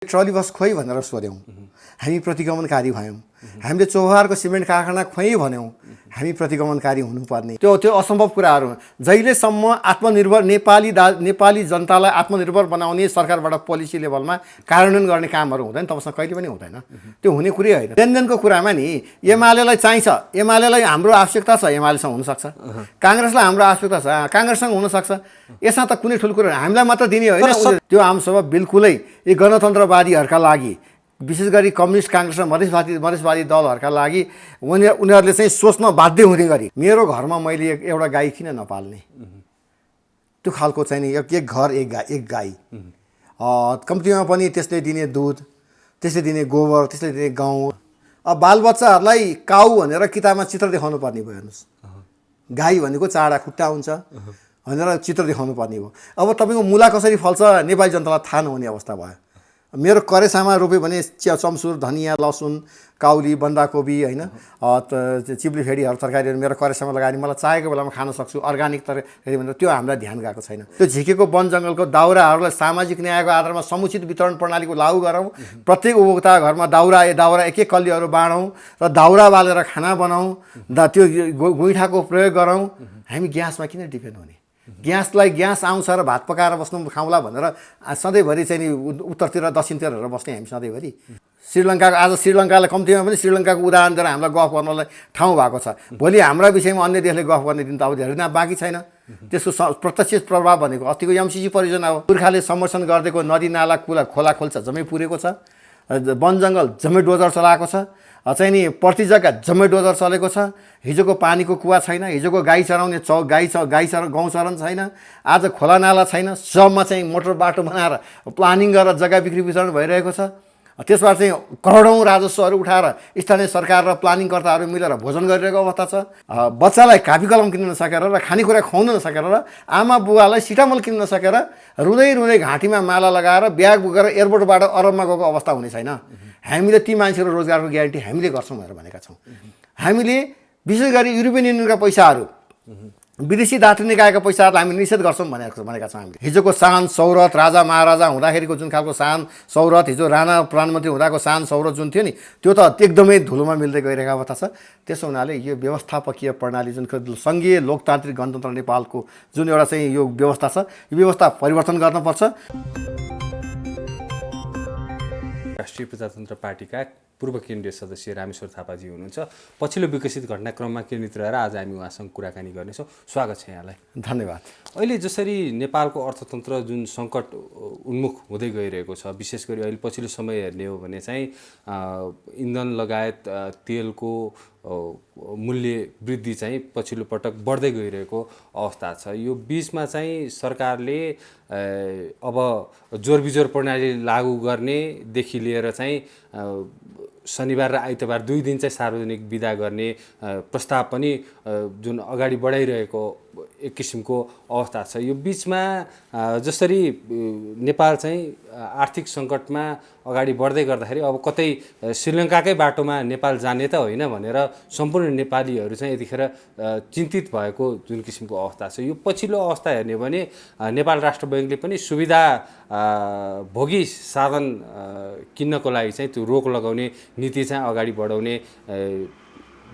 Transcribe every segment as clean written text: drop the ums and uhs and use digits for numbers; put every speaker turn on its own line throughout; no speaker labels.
Trolley बस खोइ भनेर सोध्यौँ, हामी प्रतिगमनकारी भयौँ। हामीले चौहारको सिमेन्ट कारखाना खोइ भन्यौँ, हामी प्रतिगमनकारी हुनुपर्ने। त्यो असम्भव कुराहरू। जहिलेसम्म आत्मनिर्भर नेपाली जनतालाई आत्मनिर्भर बनाउने सरकारबाट पोलिसी लेभलमा कार्यान्वयन गर्ने कामहरू हुँदैन, तबसम्म कहिले पनि हुँदैन। त्यो हुने कुरै होइन। लेनदेनको कुरामा नि एमालेलाई चाहिन्छ, एमालेलाई हाम्रो आवश्यकता छ, एमालेसँग हुनसक्छ। काङ्ग्रेसलाई हाम्रो आवश्यकता छ, काङ्ग्रेससँग हुनसक्छ। यसमा त कुनै ठुलो कुरो हामीलाई मात्र दिने होइन। त्यो आमसभा बिल्कुलै यी गणतन्त्रवादीहरूका लागि, विशेष गरी कम्युनिस्ट काङ्ग्रेस र मधेसवादी दलहरूका लागि उनीहरूले चाहिँ सोच्न बाध्य हुने गरी मेरो घरमा मैले एउटा गाई किन नपाल्ने, त्यो खालको चाहिँ नि एक घर एक गाई, कम्तीमा पनि त्यसले दिने दुध, त्यसले दिने गोबर, त्यसले दिने गहुँ। अब बालबच्चाहरूलाई काउ भनेर किताबमा चित्र देखाउनु पर्ने भयो। हेर्नुहोस्, गाई भनेको चाडा खुट्टा हुन्छ भनेर चित्र देखाउनु पर्ने भयो। अब तपाईँको मुला कसरी फल्छ नेपाली जनतालाई थाहा नहुने अवस्था भयो। मेरो करेसामा रोप्यो भने चम्सुर, धनियाँ, लसुन, काउली, बन्दाकोपी होइन, चिप्ली फेडीहरू तरकारीहरू मेरो करेसामा लगाएर मलाई चाहेको बेलामा खान सक्छु, अर्ग्यानिक तरकारी भनेर त्यो हामीलाई ध्यान गएको छैन। त्यो झिकेको वन जङ्गलको दाउराहरूलाई सामाजिक न्यायको आधारमा समुचित वितरण प्रणालीको लागू गरौँ। प्रत्येक उपभोक्ता घरमा दाउरा एक कल्लीहरू बाँडौँ र दाउरा बालेर खाना बनाऊँ, त्यो गोइठाको प्रयोग गरौँ। हामी ग्यासमा किन डिपेन्ड हुने? ग्यास आउँछ र भात पकाएर बस्नु खाउँला भनेर सधैँभरि चाहिँ नि उत्तरतिर दक्षिणतिर हेरेर बस्ने हामी सधैँभरि। आज श्रीलङ्कालाई कम्तीमा पनि श्रीलङ्काको उदाहरण दिएर हामीलाई गफ गर्नलाई ठाउँ भएको छ। भोलि हाम्रा विषयमा अन्य देशले गफ गर्ने दिन त अब धेरै दिन बाँकी छैन। त्यसको प्रत्यक्ष प्रभाव भनेको अस्तिको एमसिसी परियोजना हो। पुर्खाले संरक्षण गरिदिएको नदी नाला खोला खोल्सा जम्मै पुरेको छ, वन जङ्गल जम्मै डोजर चलाएको छ, चाहिँ नि प्रति जग्गा जम्मै डोजर चलेको छ। हिजोको पानीको कुवा छैन, हिजोको गाई चराउने गौँ चरण छैन, आज खोला नाला छैन। सबमा चाहिँ मोटर बाटो बनाएर प्लानिङ गरेर जग्गा बिक्री वितरण भइरहेको छ। त्यसबाट चाहिँ करोडौँ राजस्वहरू उठाएर स्थानीय सरकार र प्लानिङकर्ताहरू मिलेर भोजन गरिरहेको अवस्था छ। बच्चालाई कापी कलम किन्न नसकेर र खानेकुरा खुवाउन नसकेर र आमा बुवालाई सिटामल किन्न नसकेर रुँदै घाँटीमा माला लगाएर ब्याग बोकेर एयरपोर्टबाट अरबमा गएको अवस्था हुने छैन। हामीले ती मान्छेहरू रोजगारको ग्यारेन्टी हामीले गर्छौँ भनेर भनेका छौँ। हामीले विशेष गरी युरोपियन युनियनका पैसाहरू, विदेशी दातृ निकायका पैसाहरूलाई हामी निषेध गर्छौँ भनेका छौँ हामीले। हिजोको शान सौरथ, राजा महाराजा हुँदाखेरिको जुन खालको शान सौरथ, हिजो राणा प्रधानमन्त्री हुँदाको शान सौरथ जुन थियो नि, त्यो त एकदमै धुलोमा मिल्दै गइरहेको अवस्था छ। त्यसो हुनाले यो व्यवस्थापकीय प्रणाली जुन सङ्घीय लोकतान्त्रिक गणतन्त्र नेपालको जुन एउटा चाहिँ यो व्यवस्था छ, यो व्यवस्था परिवर्तन गर्नुपर्छ।
राष्ट्रिय प्रजातन्त्र पार्टीका पूर्व केन्द्रीय सदस्य रामेश्वर थापाजी हुनुहुन्छ। पछिल्लो विकसित घटनाक्रममा केन्द्रित रहेर आज हामी उहाँसँग कुराकानी गर्नेछौँ। स्वागत छ यहाँलाई।
धन्यवाद।
अहिले जसरी नेपालको अर्थतन्त्र जुन सङ्कट उन्मुख हुँदै गइरहेको छ, विशेष गरी अहिले पछिल्लो समय हेर्ने हो भने चाहिँ इन्धन लगायत तेलको मूल्य वृद्धि चाहिँ पछिल्लो पटक बढ्दै गइरहेको अवस्था छ। यो बिचमा चाहिँ सरकारले अब जोरबिजोर प्रणाली लागू गर्नेदेखि लिएर चाहिँ शनिबार र आइतबार 2 दिन चाहिँ सार्वजनिक बिदा गर्ने प्रस्ताव पनि जुन अगाडि बढाइरहेको एक किसिमको अवस्था छ। यो बिचमा जसरी नेपाल चाहिँ आर्थिक सङ्कटमा अगाडि बढ्दै गर्दाखेरि अब कतै श्रीलङ्काकै बाटोमा नेपाल जाने त होइन भनेर सम्पूर्ण नेपालीहरू चाहिँ यतिखेर चिन्तित भएको जुन किसिमको अवस्था छ। यो पछिल्लो अवस्था हेर्ने हो भने नेपाल राष्ट्र बैङ्कले पनि सुविधा भोगी साधन किन्नको लागि चाहिँ त्यो रोक लगाउने नीति चाहिँ अगाडि बढाउने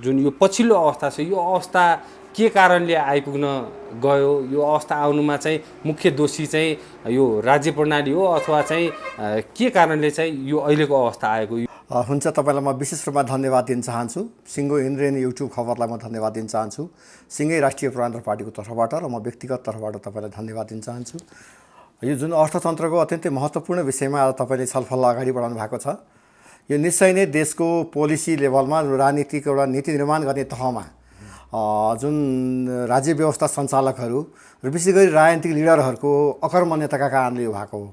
जुन यो पछिल्लो अवस्था छ, यो अवस्था के कारणले आइपुग्न गयो? यो अवस्था आउनुमा चाहिँ मुख्य दोषी चाहिँ यो राज्य प्रणाली हो अथवा चाहिँ के कारणले चाहिँ यो अहिलेको अवस्था आएको?
हुन्छ, तपाईँलाई म विशेष रूपमा धन्यवाद दिन चाहन्छु। सिङ्गो इन्द्रेणी युट्युब खबरलाई म धन्यवाद दिन चाहन्छु, सिङ्गै राष्ट्रिय प्रजातन्त्र पार्टीको तर्फबाट, र म व्यक्तिगत तर्फबाट तपाईँलाई धन्यवाद दिन चाहन्छु। यो जुन अर्थतन्त्रको अत्यन्तै महत्त्वपूर्ण विषयमा आज तपाईँले छलफल अगाडि बढाउनु भएको छ, यो निश्चय नै देशको पोलिसी लेभलमा राजनीतिक एउटा नीति निर्माण गर्ने तहमा जुन राज्य व्यवस्था सञ्चालकहरू र विशेष गरी राजनीतिक लिडरहरूको अकर्मण्यताका कारणले यो भएको हो।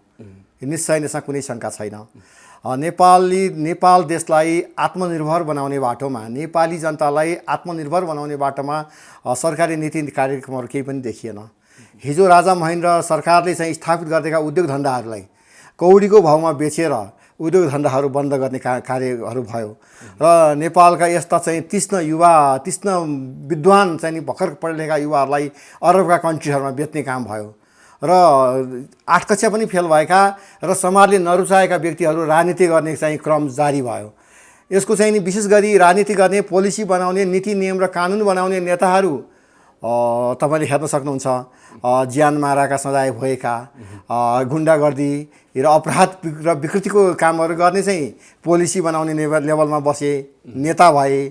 निश्चय यसमा कुनै शङ्का छैन। नेपाल देशलाई आत्मनिर्भर बनाउने बाटोमा, नेपाली जनतालाई आत्मनिर्भर बनाउने बाटोमा सरकारी नीति कार्यक्रमहरू केही पनि देखिएन। हिजो राजा महेन्द्र सरकारले चाहिँ स्थापित गरिदिएका उद्योग धन्दाहरूलाई कौडीको भाउमा बेचेर उद्योग धन्दाहरू बन्द गर्ने कार्यहरू भयो र नेपालका यस्ता चाहिँ तीक्ष्ण विद्वान चाहिँ भर्खर पढेलेखा युवाहरूलाई अरबका कन्ट्रीहरूमा बेच्ने काम भयो र 8 कक्षा पनि फेल भएका र समाजले नरुचाएका व्यक्तिहरू राजनीति गर्ने चाहिँ क्रम जारी भयो। यसको चाहिँ नि विशेष गरी राजनीति गर्ने, पोलिसी बनाउने, नीति नियम र कानुन बनाउने नेताहरू तपाईले हेर्न सक्नुहुन्छ। ज्यान माराका सजाय भएका, गुण्डागर्दी र अपराध र विकृतिको कामहरू गर्ने चाहिँ पोलिसी बनाउने लेभलमा बसे नेता भए,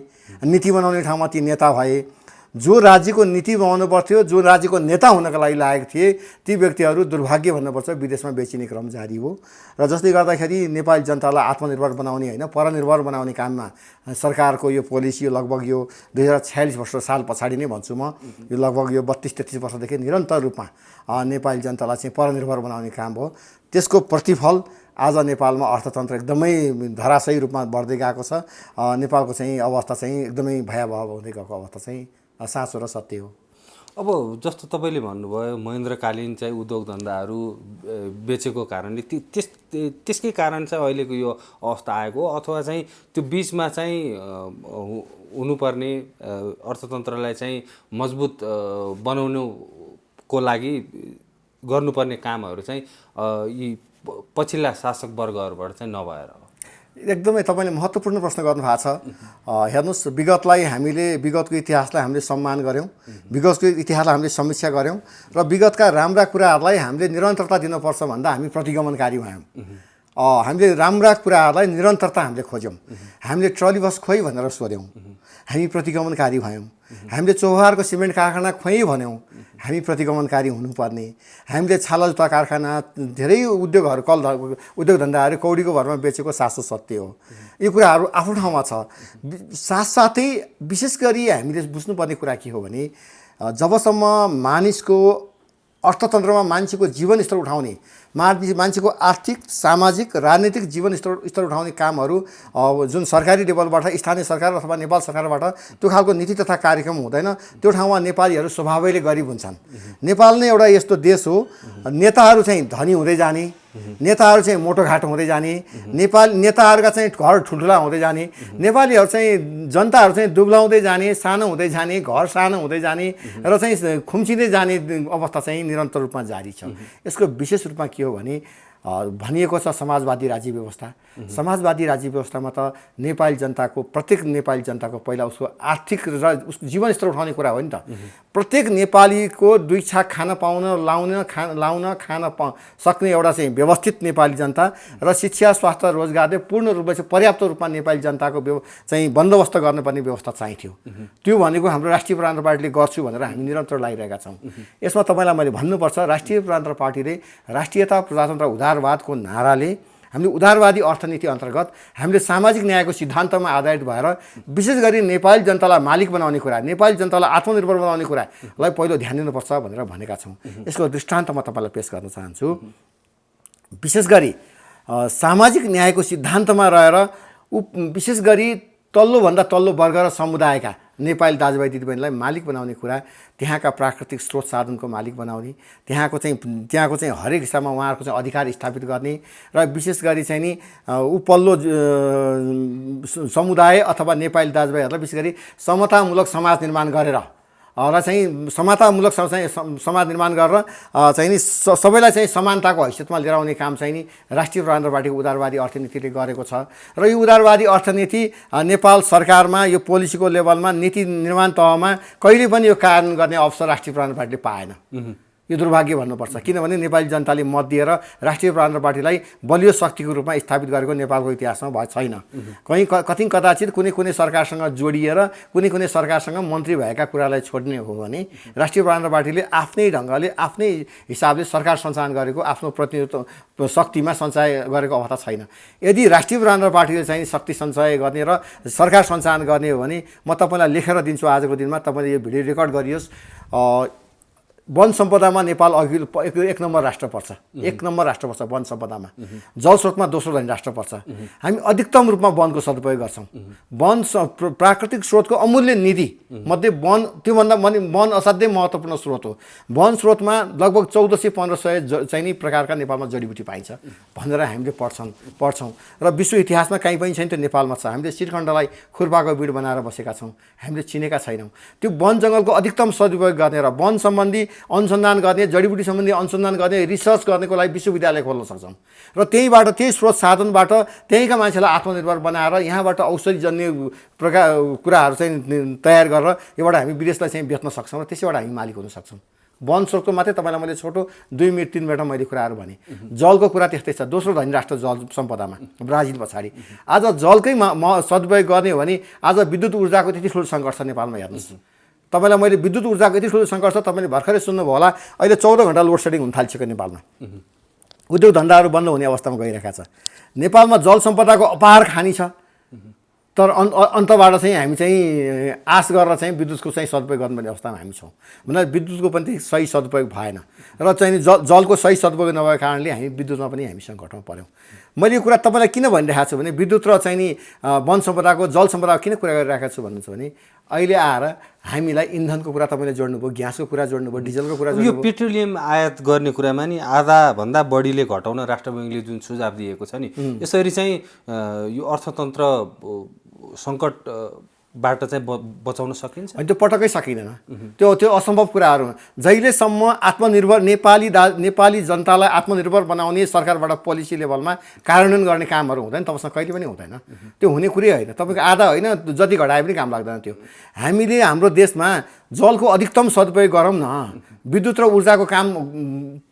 नीति बनाउने ठाउँमा ती नेता भए। जो राज्यको नीति बनाउनु पर्थ्यो, जो राज्यको नेता हुनका लागि लागेको थिए, ती व्यक्तिहरू दुर्भाग्य भन्नुपर्छ विदेशमा बेचिने क्रम जारी हो। र जसले गर्दाखेरि नेपाली जनतालाई आत्मनिर्भर बनाउने होइन, परनिर्भर बनाउने काममा सरकारको यो पोलिसी लगभग यो 2046 साल पछाडि नै भन्छु म, यो लगभग यो 32-33 वर्षदेखि निरन्तर रूपमा नेपाली जनतालाई चाहिँ परनिर्भर बनाउने काम हो। त्यसको प्रतिफल आज नेपालमा अर्थतन्त्र एकदमै धराशायी रूपमा बढ्दै गएको छ। नेपालको चाहिँ अवस्था चाहिँ एकदमै भयावह हुँदै गएको अवस्था चाहिँ साँचो र सत्य हो।
अब जस्तो तपाईँले भन्नुभयो महेन्द्रकालीन चाहिँ उद्योग धन्दाहरू बेचेको कारणले त्यसकै कारण चाहिँ अहिलेको यो अवस्था आएको हो, अथवा चाहिँ त्यो बिचमा चाहिँ हुनुपर्ने अर्थतन्त्रलाई चाहिँ मजबुत बनाउनुको लागि गर्नुपर्ने कामहरू चाहिँ यी पछिल्ला शासक वर्गहरूबाट चाहिँ नभएर हो।
एकदमै तपाईँले महत्त्वपूर्ण प्रश्न गर्नुभएको छ। हेर्नुहोस्, विगतको इतिहासलाई हामीले सम्मान गऱ्यौँ, विगतको इतिहासलाई हामीले समीक्षा गऱ्यौँ र विगतका राम्रा कुराहरूलाई हामीले निरन्तरता दिनुपर्छ भन्दा हामी प्रतिगमनकारी भयौँ। हामीले राम्रा कुराहरूलाई निरन्तरता हामीले खोज्यौँ। हामीले ट्रली बस खोइ भनेर सोध्यौँ, हामी प्रतिगमनकारी भयौँ। हामीले चौहारको सिमेन्ट कारखाना खोइ भन्यौँ, हामी प्रतिगमनकारी हुनुपर्ने। हामीले छाला जुत्ता कारखाना, धेरै उद्योगहरू, उद्योग धन्दाहरू कौडीको भरमा बेचेको साँचो सत्य हो। यो कुराहरू आफ्नो ठाउँमा छ। साथसाथै विशेष गरी हामीले बुझ्नुपर्ने कुरा के हो भने, जबसम्म मानिसको अर्थतन्त्रमा मान्छेको जीवनस्तर उठाउने, मान्छेको आर्थिक, सामाजिक, राजनीतिक जीवनस्तर उठाउने कामहरू जुन सरकारी लेभलबाट, स्थानीय सरकार अथवा नेपाल सरकारबाट त्यो खालको नीति तथा कार्यक्रम हुँदैन, त्यो ठाउँमा नेपालीहरू स्वभावैले गरिब हुन्छन्। नेपाल नै एउटा यस्तो देश हो, नेताहरू चाहिँ धनी हुँदै जाने, नेताहरू चाहिँ मोटोघाटो हुँदै जाने, नेताहरूका चाहिँ घर ठुल्ठुला हुँदै जाने, नेपालीहरू चाहिँ जनताहरू चाहिँ दुब्लाउँदै जाने, सानो हुँदै जाने, घर सानो हुँदै जाने र चाहिँ खुम्चिँदै जाने अवस्था चाहिँ निरन्तर रूपमा जारी छ। यसको विशेष रूपमा के हो भने भनिएको छ समाजवादी राज्य व्यवस्था। समाजवादी राज्य व्यवस्थामा त नेपाली जनताको, प्रत्येक नेपाली जनताको पहिला उसको आर्थिक र उसको जीवनस्तर उठाउने कुरा हो नि त। प्रत्येक नेपालीको दुई छाक खान पाउन, लाउन खान सक्ने एउटा चाहिँ व्यवस्थित नेपाली जनता र शिक्षा, स्वास्थ्य, रोजगारले पूर्ण रूपमा चाहिँ पर्याप्त रूपमा नेपाली जनताको चाहिँ बन्दोबस्त गर्नुपर्ने व्यवस्था चाहिन्थ्यो। त्यो भनेको हाम्रो राष्ट्रिय प्रजातन्त्र पार्टीले गर्छु भनेर हामी निरन्तर लागिरहेका छौँ। यसमा तपाईँलाई मैले भन्नुपर्छ, राष्ट्रिय प्रजातन्त्र पार्टीले राष्ट्रियता, प्रजातन्त्र, उदारवादको नाराले हामीले उदारवादी अर्थनीति अन्तर्गत हामीले सामाजिक न्यायको सिद्धान्तमा आधारित भएर विशेष गरी नेपाली जनतालाई मालिक बनाउने कुरा, नेपाली जनतालाई आत्मनिर्भर बनाउने कुरालाई पहिलो ध्यान दिनुपर्छ भनेर भनेका छौँ। यसको दृष्टान्त म तपाईँलाई पेश गर्न चाहन्छु। विशेष गरी सामाजिक न्यायको सिद्धान्तमा रहेर विशेष गरी तल्लोभन्दा तल्लो वर्ग र समुदायका नेपाली दाजुभाइ दिदीबहिनीलाई मालिक बनाउने कुरा, त्यहाँका प्राकृतिक स्रोत साधनको मालिक बनाउने, त्यहाँको चाहिँ हरेक हिसाबमा उहाँहरूको चाहिँ अधिकार स्थापित गर्ने र विशेष गरी चाहिँ नि उपल्लो समुदाय अथवा नेपाली दाजुभाइहरूलाई विशेष गरी समतामूलक समाज निर्माण गरेर र चाहिँ समतामूलक समाज निर्माण गरेर चाहिँ नि सबैलाई चाहिँ समानताको हैसियतमा लिएर आउने काम चाहिँ नि राष्ट्रिय प्रजातन्त्र पार्टीको उदारवादी अर्थनीतिले गरेको छ। र यो उदारवादी अर्थनीति नेपाल सरकारमा यो पोलिसीको लेभलमा, नीति निर्माण तहमा कहिले पनि यो कार्यान्वयन गर्ने अवसर राष्ट्रिय प्रजातन्त्र पार्टीले पाएन। यो दुर्भाग्य भन्नुपर्छ, किनभने नेपाली जनताले मत दिएर राष्ट्रिय प्रजातन्त्र पार्टीलाई बलियो शक्तिको रूपमा स्थापित गरेको नेपालको इतिहासमा भएको छैन। कहीँ कदाचित कुनै सरकारसँग जोडिएर कुनै सरकारसँग मन्त्री भएका कुरालाई छोड्ने हो भने राष्ट्रिय प्रजातन्त्र पार्टीले आफ्नै ढङ्गले, आफ्नै हिसाबले सरकार सञ्चालन गरेको, आफ्नो प्रतिनिधित्व शक्तिमा सञ्चय गरेको अवस्था छैन। यदि राष्ट्रिय प्रजातन्त्र पार्टीले चाहिँ शक्ति सञ्चय गर्ने र सरकार सञ्चालन गर्ने हो भने म तपाईँलाई लेखेर दिन्छु आजको दिनमा, तपाईँले यो भिडियो रेकर्ड गरियोस्। वन सम्पदामा नेपाल अघि एक नम्बर राष्ट्र पर्छ, एक नम्बर राष्ट्र पर्छ वन सम्पदामा। जलस्रोतमा दोस्रो धनी राष्ट्र पर्छ। हामी अधिकतम रूपमा वनको सदुपयोग गर्छौँ। वन प्राकृतिक स्रोतको अमूल्य निधि मध्ये वन, त्योभन्दा वन असाध्यै महत्त्वपूर्ण स्रोत हो। वन स्रोतमा लगभग 1400-1500 चाहिँ नि प्रकारका नेपालमा जडीबुटी पाइन्छ भनेर हामीले पढ्छौँ र विश्व इतिहासमा कहीँ पनि छैन, त्यो नेपालमा छ। हामीले श्रीखण्डलाई खुर्पाको बिड बनाएर बसेका छौँ, हामीले चिनेका छैनौँ। त्यो वन जङ्गलको अधिकतम सदुपयोग गर्ने र वन सम्बन्धी अनुसन्धान गर्ने, जडीबुटी सम्बन्धी अनुसन्धान गर्ने, रिसर्च गर्नेको लागि विश्वविद्यालय खोल्न सक्छौँ र त्यहीँबाट त्यही स्रोत साधनबाट त्यहीँका मान्छेलाई आत्मनिर्भर बनाएर यहाँबाट औषधिजन्य कुराहरू चाहिँ तयार गरेर योबाट हामी विदेशलाई चाहिँ बेच्न सक्छौँ र त्यसैबाट हामी मालिक हुन सक्छौँ। वन स्रोतको मात्रै तपाईँलाई मैले छोटो 2 मिनट 3 मिनटमा मैले कुराहरू भने। जलको कुरा त्यस्तै छ, दोस्रो धनी राष्ट्र जल सम्पदामा ब्राजिल पछाडि। आज जलकै सदुपयोग गर्ने हो भने आज विद्युत ऊर्जाको त्यति ठुलो सङ्कट छ नेपालमा। हेर्नुहोस्, तपाईँलाई मैले विद्युत ऊर्जाको यति ठुलो सङ्कट छ, तपाईँले भर्खरै सुन्नुभयो होला, अहिले 14 घन्टा लोड सेडिङ हुन थालिसक्यो नेपालमा। उद्योग धन्दाहरू बन्द हुने अवस्थामा गइरहेको छ। नेपालमा जल सम्पदाको अपार खानी छ, तर अन्तबाट चाहिँ हामी चाहिँ आश गरेर चाहिँ विद्युतको चाहिँ सदुपयोग गर्नुपर्ने अवस्थामा हामी छौँ। भन्दा विद्युतको पनि सही सदुपयोग भएन र चाहिँ जलको सही सदुपयोग नभएको कारणले हामी विद्युतमा पनि हामी सङ्कटमा पऱ्यौँ। मैले यो कुरा तपाईँलाई किन भनिरहेको छु भने विद्युत र चाहिँ नि वन सम्पदाको जल सम्पदाको किन कुरा गरिरहेको छु भन्नुहुन्छ भने अहिले आएर हामीलाई इन्धनको कुरा तपाईँले जोड्नुभयो, ग्यासको कुरा जोड्नुभयो, डिजलको कुरा जोड्नुभयो।
यो पेट्रोलियम आयात गर्ने कुरामा नि आधाभन्दा बढीले घटाउन राष्ट्र बैङ्कले जुन सुझाव दिएको छ नि, यसरी चाहिँ यो अर्थतन्त्र सङ्कटबाट चाहिँ बचाउन सकिन्छ?
अनि त्यो पटक्कै सकिँदैन। त्यो असम्भव कुराहरू। जहिलेसम्म आत्मनिर्भर नेपाली जनतालाई आत्मनिर्भर बनाउने सरकारबाट पोलिसी लेभलमा कार्यान्वयन गर्ने कामहरू हुँदैन तबसम्म कहिले पनि हुँदैन। त्यो हुने कुरै होइन। तपाईँको आधा होइन, जति घटाए पनि काम लाग्दैन त्यो। हामीले हाम्रो देशमा जलको अधिकतम सदुपयोग गरौँ न, विद्युत र ऊर्जाको काम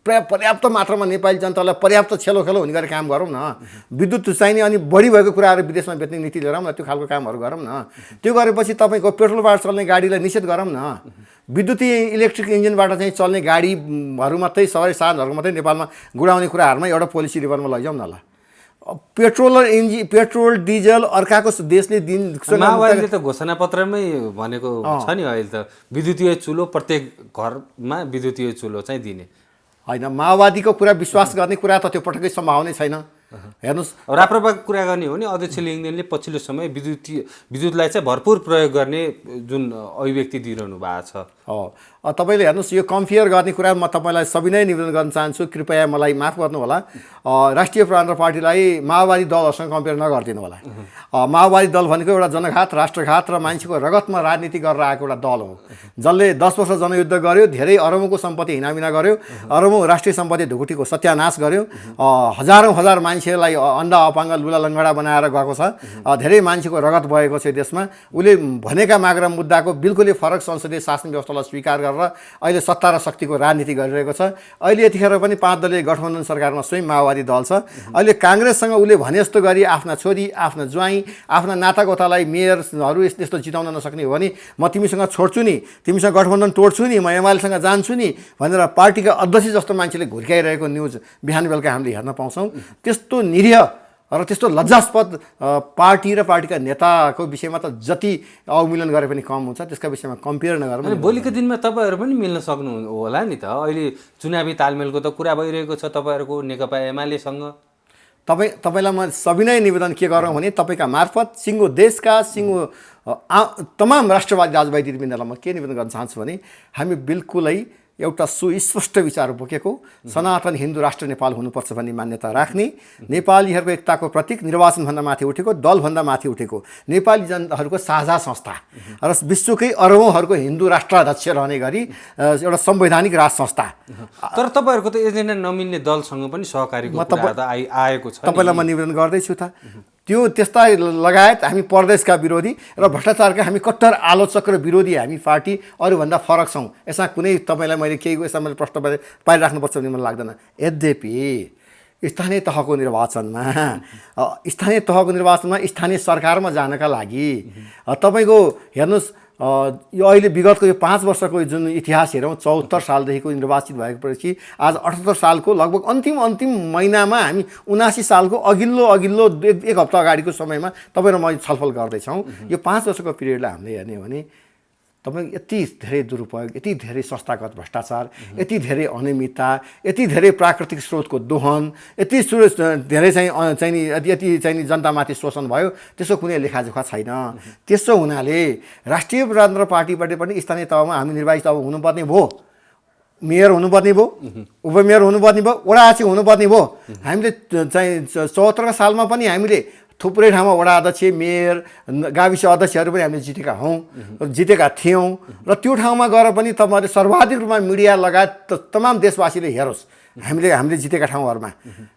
पर्याप्त मात्रामा नेपाली जनतालाई पर्याप्त छेलो हुने गरी काम गरौँ न। विद्युत चाहिने अनि बढी भएको कुराहरू विदेशमा बेच्ने नीति लिएर न, त्यो खालको कामहरू गरौँ न। त्यो गरेपछि तपाईँको पेट्रोलबाट चल्ने गाडीलाई निषेध गरौँ न। विद्युतीय इलेक्ट्रिक इन्जिनबाट चाहिँ चल्ने गाडीहरू मात्रै, सवारी साधनहरू मात्रै नेपालमा गुडाउने कुराहरूमा एउटा पोलिसी लेभलमा लैजाउँ न ल। पेट्रोल डिजल अर्काको देशले दिन
माओवादीले त घोषणापत्रमै भनेको छ नि अहिले त विद्युतीय चुलो प्रत्येक घरमा विद्युतीय चुलो चाहिँ दिने
होइन। माओवादीको कुरा विश्वास गर्ने कुरा त त्यो पटक्कै सम्भावनै छैन। हेर्नुहोस्,
राप्रपाको कुरा गर्ने हो भने अध्यक्ष लिङदेनले पछिल्लो समय विद्युतलाई चाहिँ भरपुर प्रयोग गर्ने जुन अभिव्यक्ति दिइरहनु भएको छ।
तपाईँले हेर्नुहोस्, यो कम्पेयर गर्ने कुरा म तपाईँलाई सविनय निवेदन गर्न चाहन्छु, कृपया मलाई माफ गर्नु होला। राष्ट्रिय प्रजातन्त्र पार्टीलाई माओवादी दलहरूसँग कम्पेयर नगरिदिनु होला। माओवादी दल भनेको एउटा जनघात, राष्ट्रघात र मान्छेको रगतमा राजनीति गरेर आएको एउटा दल हो, जसले 10 वर्ष जनयुद्ध गर्यो, धेरै अरबौँको सम्पत्ति हिनामिना गर्यो, अरबौँ राष्ट्रिय सम्पत्ति ढुकुटीको सत्यानाश गर्यो, हजारौँ हजार मान्छेलाई अन्डा अपाङ्ग लुला लङ्गडा बनाएर गएको छ, धेरै मान्छेको रगत बगेको छ देशमा। उसले भनेका माग र मुद्दाको बिल्कुलै फरक संसदीय शासन व्यवस्थालाई स्वीकार गरेर अहिले सत्ता र शक्तिको राजनीति गरिरहेको छ। अहिले यतिखेर पनि 5 दलीय गठबन्धन सरकारमा स्वयं माओवादी दल छ। अहिले काङ्ग्रेससँग उसले भने जस्तो गरी आफ्ना छोरी, आफ्ना ज्वाइँ, आफ्ना नातागोतालाई मेयरहरू यस्तो जिताउन नसक्ने हो भने म तिमीसँग छोड्छु नि, तिमीसँग गठबन्धन तोड्छु नि, म एमालेसँग जान्छु नि भनेर पार्टीका अध्यक्ष जस्तो मान्छेले घुर्काइरहेको न्युज बिहान बेलुका हामीले हेर्न पाउँछौँ। त्यस्तो निरीह र त्यस्तो लज्जास्पद पार्टी र पार्टीका नेताको विषयमा त जति अवमूल्यन गरे पनि कम हुन्छ। त्यसका विषयमा कम्पेयर नगरौँ।
भोलिको दिनमा तपाईँहरू पनि मिल्न सक्नु होला नि त। अहिले चुनावी तालमेलको त कुरा भइरहेको छ तपाईँहरूको नेकपा एमालेसँग।
तपाईँलाई म सविनय निवेदन के गरौँ भने तपाईँका मार्फत सिङ्गो देशका तमाम राष्ट्रवादी राजवादी दिदीबहिनीहरूलाई म के निवेदन गर्न चाहन्छु भने हामी बिल्कुलै एउटा सुस्पष्ट विचार बोकेको सनातन हिन्दू राष्ट्र नेपाल हुनुपर्छ भन्ने मान्यता राख्ने, नेपालीहरूको एकताको प्रतीक, निर्वाचनभन्दा माथि उठेको, दलभन्दा माथि उठेको नेपाली जनताहरूको साझा संस्था र विश्वकै अरबौँहरूको हिन्दू राष्ट्राध्यक्ष रहने गरी एउटा संवैधानिक राज संस्था।
तर तपाईँहरूको त एजेन्डा नमिल्ने दलसँग पनि सहकारीको कुरा त आएको छ।
तपाईँलाई म निवेदन गर्दैछु त त्यस्ता लगायत हामी परदेशका विरोधी र भ्रष्टाचारका हामी कट्टर आलोचक र विरोधी हामी पार्टी अरूभन्दा फरक छौँ। यसमा कुनै तपाईँलाई मैले केही यसमा मैले प्रश्न पारिराख्नुपर्छ भन्ने मलाई लाग्दैन। यद्यपि स्थानीय तहको निर्वाचनमा स्थानीय सरकारमा जानका लागि तपाईँको हेर्नुहोस्, यो अहिले विगतको यो 5 वर्षको जुन इतिहास हेरौँ, 74 सालदेखिको निर्वाचित भएपछि आज 78 सालको लगभग अन्तिम महिनामा हामी 79 सालको अघिल्लो एक हप्ता अगाडिको समयमा तपाईँ र म छलफल गर्दैछौँ। यो 5 वर्षको पिरियडलाई हामीले हेर्ने हो भने तपाईँ यति धेरै दुरुपयोग, यति धेरै संस्थागत भ्रष्टाचार, यति धेरै अनियमितता, यति धेरै प्राकृतिक स्रोतको दोहन, यति धेरै चाहिँ जनतामाथि शोषण भयो, त्यसको कुनै लेखाजोखा छैन। त्यसो हुनाले राष्ट्रिय प्रजातन्त्र पार्टीबाट पनि स्थानीय तहमा हामी निर्वाचित अब हुनुपर्ने भयो, मेयर हुनुपर्ने भयो, उपमेयर हुनुपर्ने भयो, वडा अध्यक्ष हुनुपर्ने भयो। हामीले चाहिँ 74 सालमा पनि हामीले थुप्रै ठाउँमा वडा अध्यक्ष मेयर गाविस अध्यक्षहरू पनि हामीले जितेका हौँ जितेका थियौँ र त्यो ठाउँमा गएर पनि तपाईँहरूले सर्वाधिक रूपमा मिडिया लगायत तमाम देशवासीले हेरोस् हामीले जितेका ठाउँहरूमा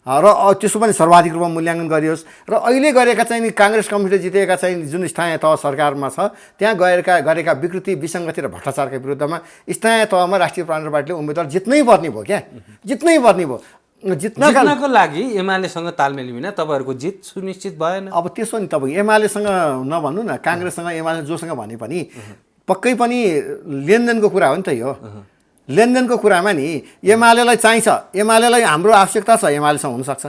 र त्यसो पनि सर्वाधिक रूपमा मूल्याङ्कन गरियोस् र अहिले गरेका चाहिँ नि काङ्ग्रेस कम्युनिस्टले जितेका चाहिँ जुन स्थानीय तह सरकारमा छ त्यहाँ गरेका विकृति विसङ्गति र भ्रष्टाचारका विरुद्धमा स्थानीय तहमा राष्ट्रिय प्रजातन्त्र पार्टीले उम्मेदवार जित्नै पर्ने भयो क्या जित्नै पर्ने भयो
जित्नको लागि एमालेसँग तालमेल बिना तपाईँहरूको जित सुनिश्चित भएन।
अब त्यसो नि तपाईँ एमालेसँग नभन्नु न काङ्ग्रेससँग एमाले जोसँग भने पनि पक्कै पनि लेनदेनको कुरा हो नि त यो लेनदेनको कुरामा नि एमालेलाई चाहिन्छ एमालेलाई हाम्रो आवश्यकता छ एमालेसँग हुनसक्छ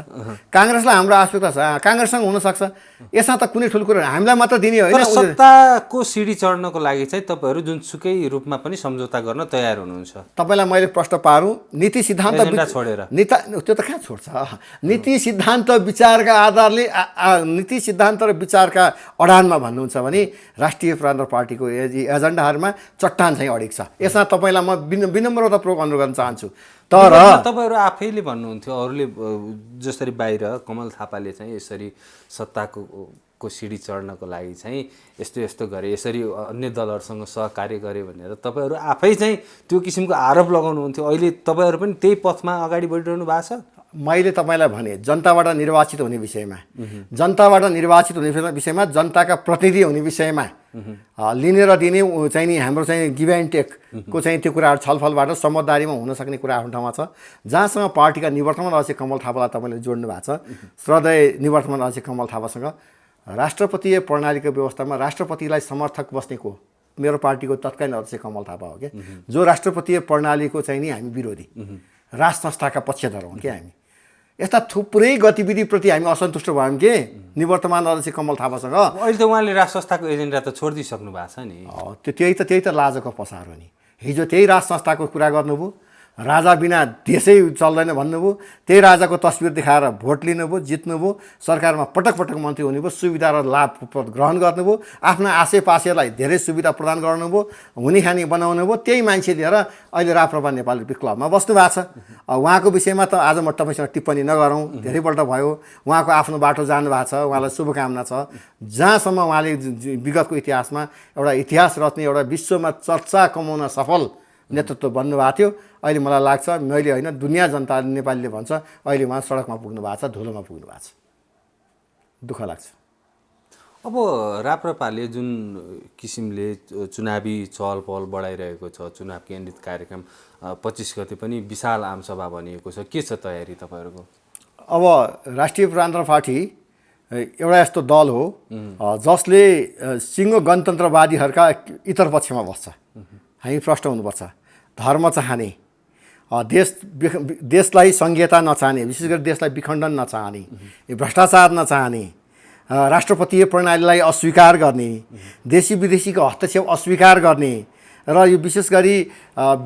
काङ्ग्रेसलाई हाम्रो आवश्यकता छ काङ्ग्रेससँग हुनसक्छ यसमा त कुनै ठुलो कुरा हामीलाई मात्र दिने होइन
सत्ताको सिडी चढ्नको लागि चाहिँ तपाईँहरू जुनसुकै रूपमा पनि सम्झौता गर्न तयार हुनुहुन्छ।
तपाईँलाई मैले प्रश्न पारौँ नीति सिद्धान्त
छोडेर
त्यो त कहाँ छोड्छ नीति सिद्धान्त विचारका आधारले नीति सिद्धान्त र विचारका अडानमा भन्नुहुन्छ भने राष्ट्रिय प्रजातन्त्र पार्टीको एजेन्डाहरूमा चट्टान चाहिँ अडिक छ। यसमा तपाईँलाई म विनम्रतापूर्वक अनुरोध गर्न चाहन्छु। तर
तपाईँहरू आफैले भन्नुहुन्थ्यो अरूले जसरी बाहिर कमल थापाले चाहिँ यसरी सत्ताको सिडी चढ्नको लागि चाहिँ यस्तो यस्तो गरे यसरी अन्य दलहरूसँग सहकार्य गरे भनेर तपाईँहरू आफै चाहिँ त्यो किसिमको आरोप लगाउनुहुन्थ्यो। अहिले तपाईँहरू पनि त्यही पथमा अगाडि बढिरहनु भएको छ।
मैले तपाईँलाई भने जनताबाट निर्वाचित हुने विषयमा जनताबाट निर्वाचित हुने विषयमा जनताका प्रतिनिधि हुने विषयमा लिने र दिने चाहिँ नि हाम्रो चाहिँ गिभ एन्ड टेकको चाहिँ त्यो कुराहरू छलफलबाट समझदारीमा हुन सक्ने कुरा आफ्नो ठाउँमा छ। जहाँसँग पार्टीका निवर्तमान अध्यक्ष कमल थापालाई तपाईँले जोड्नु भएको छ श्रद्धेय निवर्तमान अध्यक्ष कमल थापासँग राष्ट्रपतीय प्रणालीको व्यवस्थामा राष्ट्रपतिलाई समर्थक बस्नेको मेरो पार्टीको तत्कालीन अध्यक्ष कमल थापा हो क्या जो राष्ट्रपतीय प्रणालीको चाहिँ नि हामी विरोधी राज संस्थाका पक्षधर हौँ क्या हामी यस्ता थुप्रै गतिविधिप्रति हामी असन्तुष्ट भयौँ कि निवर्तमान अध्यक्ष कमल थापासँग।
अहिले त उहाँले राज संस्थाको एजेन्डा त छोडिदिइसक्नु भएको छ नि।
त्यही त लाजको पसार हो नि। हिजो त्यही राज संस्थाको कुरा गर्नुभयो राजा बिना देशै चल्दैन भन्नुभयो त्यही राजाको तस्बिर देखाएर भोट लिनुभयो जित्नुभयो सरकारमा पटक पटक मन्त्री हुनुभयो सुविधा र लाभ ग्रहण गर्नुभयो आफ्ना आसेपासेलाई धेरै सुविधा प्रदान गर्नुभयो हुने खाने बनाउनु भयो त्यही मान्छे लिएर अहिले राप्रपा नेपाल विप्लवमा बस्नु भएको छ। उहाँको विषयमा त आज म तपाईँसँग टिप्पणी नगरौँ धेरैपल्ट भयो उहाँको आफ्नो बाटो जानु भएको छ उहाँलाई शुभकामना छ। जहाँसम्म उहाँले विगतको इतिहासमा एउटा इतिहास रच्ने एउटा विश्वमा चर्चा कमाउन सफल नेतृत्व बन्नुभएको थियो। अहिले मलाई लाग्छ मैले होइन दुनियाँ जनता नेपालीले भन्छ अहिले उहाँ सडकमा पुग्नु भएको छ धुलोमा पुग्नु भएको छ दुःख लाग्छ।
अब राप्रपाले जुन किसिमले चुनावी चहल पहल बढाइरहेको छ चुनाव केन्द्रित कार्यक्रम 25 गते पनि विशाल आमसभा भनिएको छ के छ तयारी तपाईँहरूको?
अब राष्ट्रिय प्रजातन्त्र पार्टी एउटा यस्तो दल हो जसले सिङ्गो गणतन्त्रवादीहरूका इतर पक्षमा बस्छ। हामी प्रष्ट हुनुपर्छ धर्म चाहने देशलाई संघीयता नचाहने विशेष गरी देशलाई विखण्डन नचाहने भ्रष्टाचार नचाहने राष्ट्रपतीय प्रणालीलाई अस्वीकार गर्ने देशी विदेशीको हस्तक्षेप अस्वीकार गर्ने र यो विशेष गरी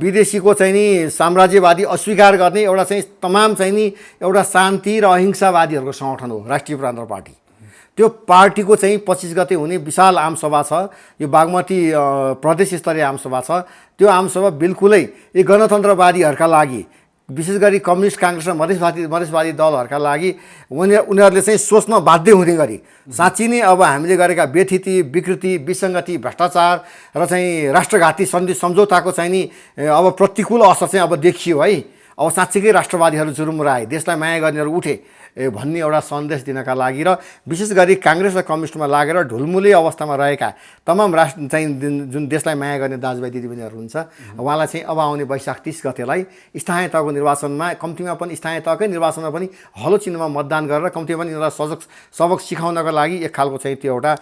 विदेशीको चाहिँ नि साम्राज्यवादी अस्वीकार गर्ने एउटा चाहिँ तमाम चाहिँ नि एउटा शान्ति र अहिंसावादीहरूको सङ्गठन हो राष्ट्रिय प्रजातन्त्र पार्टी। त्यो पार्टीको चाहिँ 25 गते हुने विशाल आमसभा छ यो बागमती प्रदेश स्तरीय आमसभा छ। त्यो आमसभा बिल्कुलै यी गणतन्त्रवादीहरूका लागि विशेष गरी कम्युनिस्ट काङ्ग्रेस र मधेसवादी दलहरूका लागि उनीहरूले चाहिँ सोच्न बाध्य हुने गरी साँच्ची नै अब हामीले गरेका व्यथिति विकृति विसङ्गति भ्रष्टाचार र चाहिँ राष्ट्रघाती सन्धि सम्झौताको चाहिँ नि अब प्रतिकूल असर चाहिँ अब देखियो है। अब साँच्चीकै राष्ट्रवादीहरू जुरुमुराए देशलाई माया गर्नेहरू उठे भन्ने एउटा सन्देश दिनका लागि र विशेष गरी काङ्ग्रेस र कम्युनिस्टमा लागेर ढुलमुले अवस्थामा रहेका तमाम राष्ट्र चाहिँ जुन देशलाई माया गर्ने दाजुभाइ दिदीबहिनीहरू हुन्छ उहाँलाई चाहिँ अब आउने वैशाख 30 गतेलाई स्थानीय तहको निर्वाचनमा कम्तीमा पनि स्थानीय तहकै निर्वाचनमा पनि हलो चिन्हमा मतदान गरेर कम्तीमा पनि यिनीहरूलाई सबक सिकाउनका लागि एक खालको चाहिँ त्यो एउटा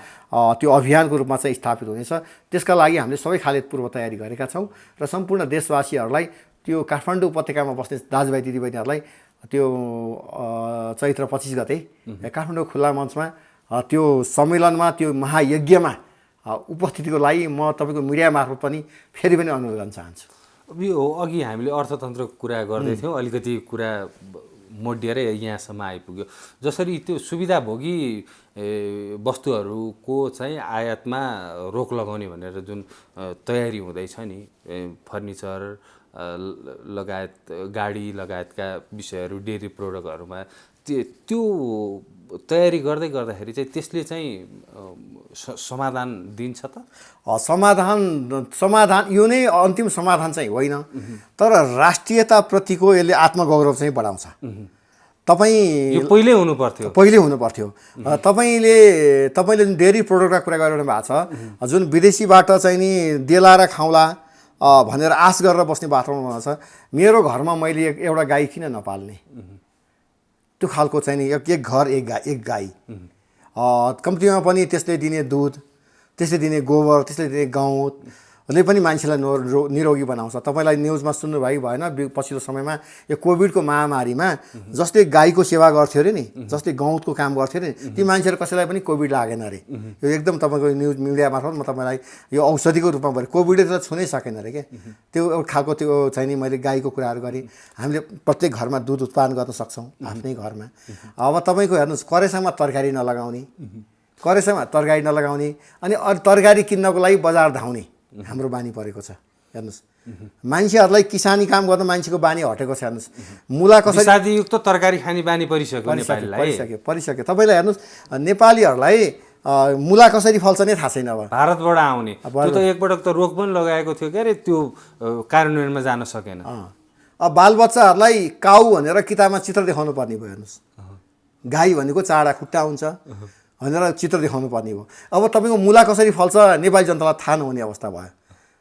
त्यो अभियानको रूपमा चाहिँ स्थापित हुनेछ। त्यसका लागि हामीले सबै खाले पूर्व तयारी गरेका छौँ र सम्पूर्ण देशवासीहरूलाई त्यो काठमाडौँ उपत्यकामा बस्ने दाजुभाइ दिदीबहिनीहरूलाई त्यो चैत्र 25 गते काठमाडौँ खुल्ला मञ्चमा त्यो सम्मेलनमा त्यो महायज्ञमा उपस्थितिको लागि म तपाईँको मिडिया मार्फत पनि फेरि पनि अनुरोध गर्न चाहन्छु।
यो अघि हामीले अर्थतन्त्रको कुरा गर्दै थियौँ अलिकति कुरा मोडिएर यहाँसम्म आइपुग्यो जसरी त्यो सुविधाभोगी वस्तुहरूको चाहिँ आयातमा रोक लगाउने भनेर जुन तयारी हुँदैछ नि फर्निचर लगायत गाडी लगायतका विषयहरू डेरी प्रोडक्टहरूमा त्यो तयारी गर्दै गर्दाखेरि चाहिँ त्यसले चाहिँ समाधान दिन्छ त?
समाधान यो नै अन्तिम समाधान चाहिँ होइन, तर राष्ट्रियताप्रतिको यसले आत्मगौरव चाहिँ बढाउँछ। तपाईँ
यो पहिल्यै हुनुपर्थ्यो।
तपाईँले जुन डेयरी प्रोडक्टका कुरा गरिरहनु भएको छ, जुन विदेशीबाट चाहिँ नि देला र खाउँला भनेर आश गरेर बस्ने वातावरण छ। मेरो घरमा मैले एउटा गाई किन नपाल्ने, त्यो खालको चाहिँ नि एक घर एक गाई, कम्तीमा पनि त्यसले दिने दुध, त्यसले दिने गोबर, त्यसले दिने गहुँतले पनि मान्छेलाई निरोगी बनाउँछ। तपाईँलाई न्युजमा सुन्नुभयो भएन, पछिल्लो समयमा यो कोभिडको महामारीमा जसले गाईको सेवा गर्थ्यो अरे नि, जसले गहुँतको काम गर्थ्यो अरे नि, ती मान्छेहरू कसैलाई पनि कोभिड लागेन अरे। यो एकदम तपाईँको न्युज मिडिया मार्फत म तपाईँलाई यो औषधिको रूपमा भने कोभिडले त छुनै सकेन अरे क्या। त्यो एउटा खालको त्यो चाहिँ नि मैले गाईको कुराहरू गरेँ। हामीले प्रत्येक घरमा दुध उत्पादन गर्न सक्छौँ आफ्नै घरमा। अब तपाईँको हेर्नुहोस्, करेसामा तरकारी नलगाउने अनि तरकारी किन्नको लागि बजार धाउने हाम्रो बानी परेको छ। हेर्नुहोस्, मान्छेहरूलाई किसानी काम गर्न मान्छेको बानी हटेको छ। हेर्नुहोस्, मुला कसरी
विषादयुक्त तरकारी खाने बानी परिसक्यो नेपालीलाई।
परिसक्यो। तपाईँलाई हेर्नुहोस्, नेपालीहरूलाई मुला कसरी फल्छ नै थाहा छैन। अब
भारतबाट आउने त्यो त एकपटक त रोक पनि लगाएको थियो के अरे, त्यो कार्यान्वयनमा जान सकेन।
अब बालबच्चाहरूलाई काउ भनेर किताबमा चित्र देखाउनु पर्ने भयो। हेर्नुहोस्, गाई भनेको चाडा खुट्टा हुन्छ भनेर चित्र देखाउनु पर्ने भयो। अब तपाईँको मुला कसरी फल्छ नेपाली जनतालाई थाहा नहुने अवस्था भयो।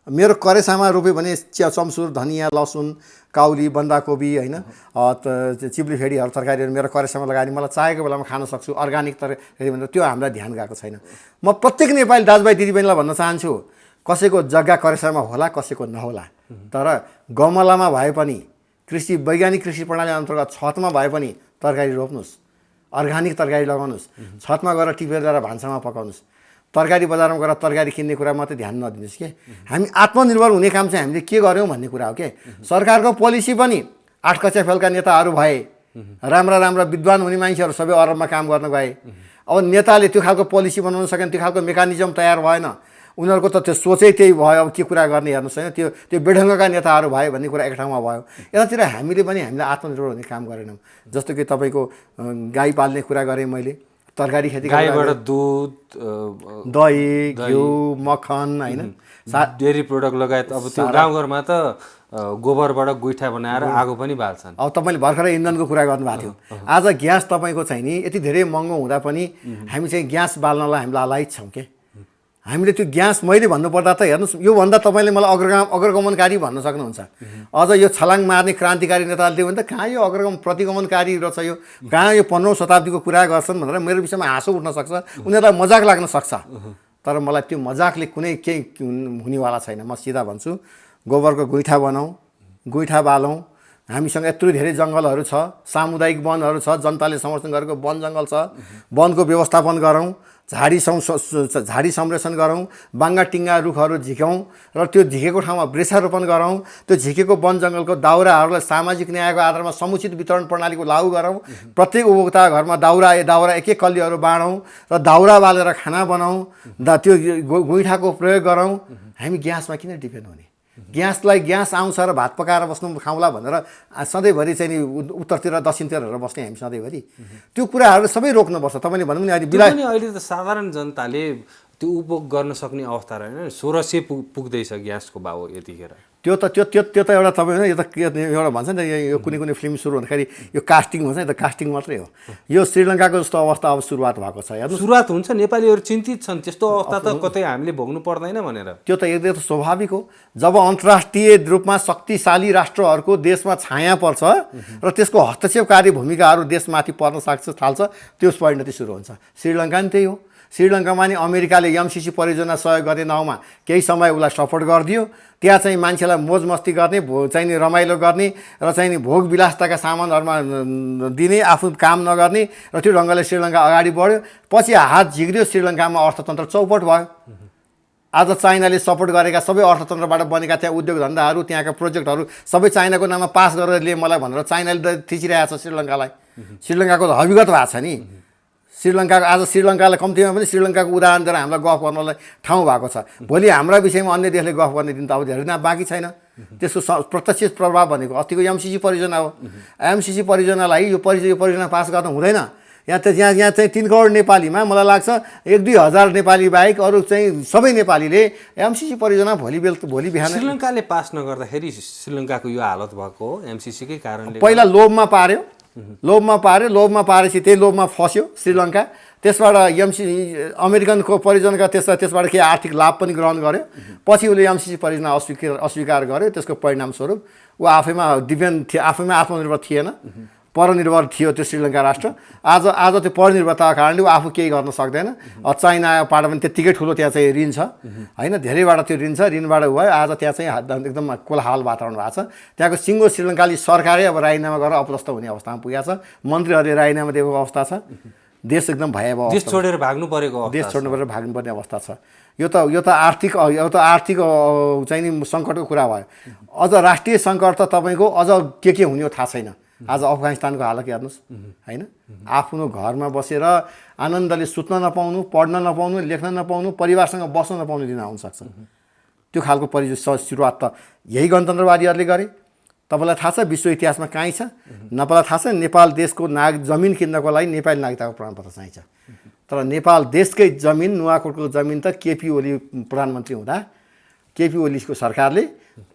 मेरो करेसामा रोप्यो भने चम्सुर, धनियाँ, लसुन, काउली, बन्दाकोपी होइन, चिप्लीफेडीहरू तरकारीहरू मेरो करेसामा लगाएर मलाई चाहेको बेलामा खान सक्छु। अर्ग्यानिक तरकारी भनेर त्यो हामीलाई ध्यान गएको छैन। म प्रत्येक नेपाली दाजुभाइ दिदीबहिनीलाई भन्न चाहन्छु, कसैको जग्गा करेसामा होला, कसैको नहोला, तर गमलामा भए पनि वैज्ञानिक कृषि प्रणाली अन्तर्गत छतमा भए पनि तरकारी रोप्नुहोस्, अर्ग्यानिक तरकारी लगाउनुहोस्, छतमा गएर टिपेर ल्याएर भान्सामा पकाउनुहोस्। तरकारी बजारमा गएर तरकारी किन्ने कुरा मात्रै ध्यान नदिनुहोस् के। हामी आत्मनिर्भर हुने काम चाहिँ हामीले के गर्यौँ भन्ने कुरा हो के। सरकारको पोलिसी पनि 8 कक्षा फेलका नेताहरू भए, राम्रा विद्वान हुने मान्छेहरू सबै अरबमा काम गर्न गए। अब नेताले त्यो खालको पोलिसी बनाउन सकेन, त्यो खालको मेकानिजम तयार भएन, उनीहरूको त त्यो सोचै त्यही भयो। अब के कुरा गर्ने हेर्नुहोस् होइन, त्यो बेढङ्गका नेताहरू भए भन्ने कुरा एक ठाउँमा भयो। यतातिर हामीले पनि हामीलाई आत्मनिर्भर हुने काम गरेनौँ। जस्तो कि तपाईँको गाई पाल्ने कुरा गरेँ मैले, तरकारी खेती,
गाईबाट दुध,
दही, घिउ, मक्खन होइन,
डेयरी प्रोडक्ट लगायत। अब त्यो गाउँघरमा त गोबरबाट गोइठा बनाएर आगो पनि बाल्छन्।
अब तपाईँले भर्खरै इन्धनको कुरा गर्नुभएको थियो। आज ग्यास तपाईँको चाहिँ नि यति धेरै महँगो हुँदा पनि हामी चाहिँ ग्यास बाल्नलाई हामी लालायित छौँ के। हामीले त्यो ग्यास मैले भन्नुपर्दा त हेर्नुहोस्, योभन्दा तपाईँले मलाई अग्रगमनकारी भन्न सक्नुहुन्छ। अझ यो छलाङ मार्ने क्रान्तिकारी नेताले दियो भने त कहाँ यो प्रतिगमनकारी रहेछ, यो कहाँ यो 15औं शताब्दीको कुरा गर्छन् भनेर मेरो विषयमा हाँसो उठ्न सक्छ, उनीहरूलाई मजाक लाग्न सक्छ। तर मलाई त्यो मजाकले कुनै केही हुनेवाला छैन। म सिधा भन्छु, गोबरको गोइठा बनाऊँ, गोइठा बालौँ। हामीसँग यत्रो धेरै जङ्गलहरू छ, सामुदायिक वनहरू छ, जनताले समर्थन गरेको वन जङ्गल छ, वनको व्यवस्थापन गरौँ, झाडी संरक्षण गरौँ, बाङ्गा टिङ्गा रुखहरू झिकौँ र त्यो झिकेको ठाउँमा वृक्षारोपण गरौँ। त्यो झिकेको वन जङ्गलको दाउराहरूलाई सामाजिक न्यायको आधारमा समुचित वितरण प्रणालीको लागू गरौँ। प्रत्येक उपभोक्ता घरमा दाउरा एक कल्लीहरू बाँडौँ र दाउरा बालेर खाना बनाऊँ, त्यो गोइठाको प्रयोग गरौँ। हामी ग्यासमा किन डिपेन्ड हुने? ग्यास आउँछ र भात पकाएर बस्नु खाउँला भनेर सधैँभरि चाहिँ नि उत्तरतिर दक्षिणतिर बस्ने हामी सधैँभरि त्यो कुराहरू सबै रोक्नुपर्छ। तपाईँले भन्नु नि
अहिले त साधारण जनताले त्यो उपभोग गर्न सक्ने अवस्था रहेन। 1600 पुग्दैछ ग्यासको भाउ यतिखेर।
त्यो त एउटा तपाईँ होइन, यो त एउटा भन्छ नि यो कुनै फिल्म सुरु हुँदाखेरि यो कास्टिङ हुन्छ नि, त कास्टिङ मात्रै हो। यो श्रीलङ्काको जस्तो अवस्था अब सुरुवात भएको छ।
सुरुवात हुन्छ, नेपालीहरू चिन्तित छन् त्यस्तो अवस्था त कतै हामीले भोग्नु पर्दैन भनेर।
त्यो त एकदम स्वाभाविक हो। जब अन्तर्राष्ट्रिय रूपमा शक्तिशाली राष्ट्रहरूको देशमा छाया पर्छ र त्यसको हस्तक्षेपकारी भूमिकाहरू देशमाथि पर्न थाल्छ, त्यो परिणति सुरु हुन्छ। श्रीलङ्का नि त्यही हो। श्रीलङ्कामा नि अमेरिकाले एमसिसी परियोजना सहयोग गर्ने नाउँमा केही समय उसलाई सपोर्ट गरिदियो। त्यहाँ चाहिँ मान्छेलाई मोज मस्ती गर्ने, चाहिँ नि रमाइलो गर्ने र चाहिँ नि भोग विलासताका सामानहरूमा दिने, आफू काम नगर्ने र त्यो ढङ्गले श्रीलङ्का अगाडि बढ्यो। पछि हात झिक्रियो, श्रीलङ्कामा अर्थतन्त्र चौपट भयो। आज चाइनाले सपोर्ट गरेका सबै अर्थतन्त्रबाट बनेका त्यहाँ उद्योग धन्दाहरू, त्यहाँका प्रोजेक्टहरू सबै चाइनाको नाममा पास गरेर लिए मलाई भनेर चाइनाले थिचिरहेको छ श्रीलङ्कालाई। श्रीलङ्काको त हविगत भएको छ नि। श्रीलङ्कालाई कम्तीमा पनि श्रीलङ्काको उदाहरण दिएर हामीलाई गफ गर्नलाई ठाउँ भएको छ। भोलि हाम्रा विषयमा अन्य देशले गफ गर्ने दिन त अब धेरै दिन बाँकी छैन। त्यसको प्रत्यक्ष प्रभाव भनेको अस्तिको एमसिसी परियोजना हो। एमसिसी परियोजनालाई यो परियोजना पास गर्न हुँदैन। यहाँ चाहिँ 3 करोड नेपालीमा मलाई लाग्छ 1-2 हजार नेपाली बाहेक अरू चाहिँ सबै नेपालीले एमसिसी परियोजना भोलि बिहान
श्रीलङ्काले पास नगर्दाखेरि श्रीलङ्काको यो हालत भएको हो एमसिसीकै कारणले।
पहिला लोभमा पारेपछि त्यही लोभमा फस्यो श्रीलङ्का। त्यसबाट अमेरिकनको परियोजनाका त्यसबाट केही आर्थिक लाभ पनि ग्रहण गर्यो। पछि उसले एमसिसी परियोजना अस्वीकार गर्यो। त्यसको परिणामस्वरूप ऊ आफैमा दिव्याङ्ग थियो, आफैमा आत्मनिर्भर थिएन, परनिर्भर थियो त्यो श्रीलङ्का राष्ट्र। आज त्यो परनिर्भरताको कारणले ऊ आफू केही गर्न सक्दैन। चाइनाबाट पनि त्यत्तिकै ठुलो त्यहाँ चाहिँ ऋण छ होइन, धेरैबाट त्यो ऋण छ, ऋणबाट भयो। आज त्यहाँ चाहिँ एकदम कोलाहल वातावरण भएको छ। त्यहाँको सिङ्गो श्रीलङ्काली सरकारै अब राजीनामा गरेर अपदस्थ हुने अवस्थामा पुगेको छ। मन्त्रीहरूले राजीनामा दिएको अवस्था छ। देश एकदम भयावह,
देश छोडेर भाग्नु परेको,
देश छोड्नु परेर भाग्नुपर्ने अवस्था छ। यो त आर्थिक चाहिँ नि सङ्कटको कुरा भयो। अझ राष्ट्रिय सङ्कट त तपाईँको अझ के हुने हो थाहा छैन। आज अफगानिस्तानको हालत हेर्नुहोस् होइन, आफ्नो घरमा बसेर आनन्दले सुत्न नपाउनु, पढ्न नपाउनु, लेख्न नपाउनु, परिवारसँग बस्न नपाउनु दिन आउनसक्छ। त्यो खालको सुरुवात त यही गणतन्त्रवादीहरूले गरे। तपाईँलाई थाहा छ विश्व इतिहासमा कहीँ छ? तपाईँलाई थाहा छ नेपाल देशको जमिन किन्नको लागि नेपाली नागरिकताको प्रमाणपत्र चाहिन्छ। तर नेपाल देशकै जमिन, नुवाकोटको जमिन त केपी ओली प्रधानमन्त्री हुँदा केपी ओलीको सरकारले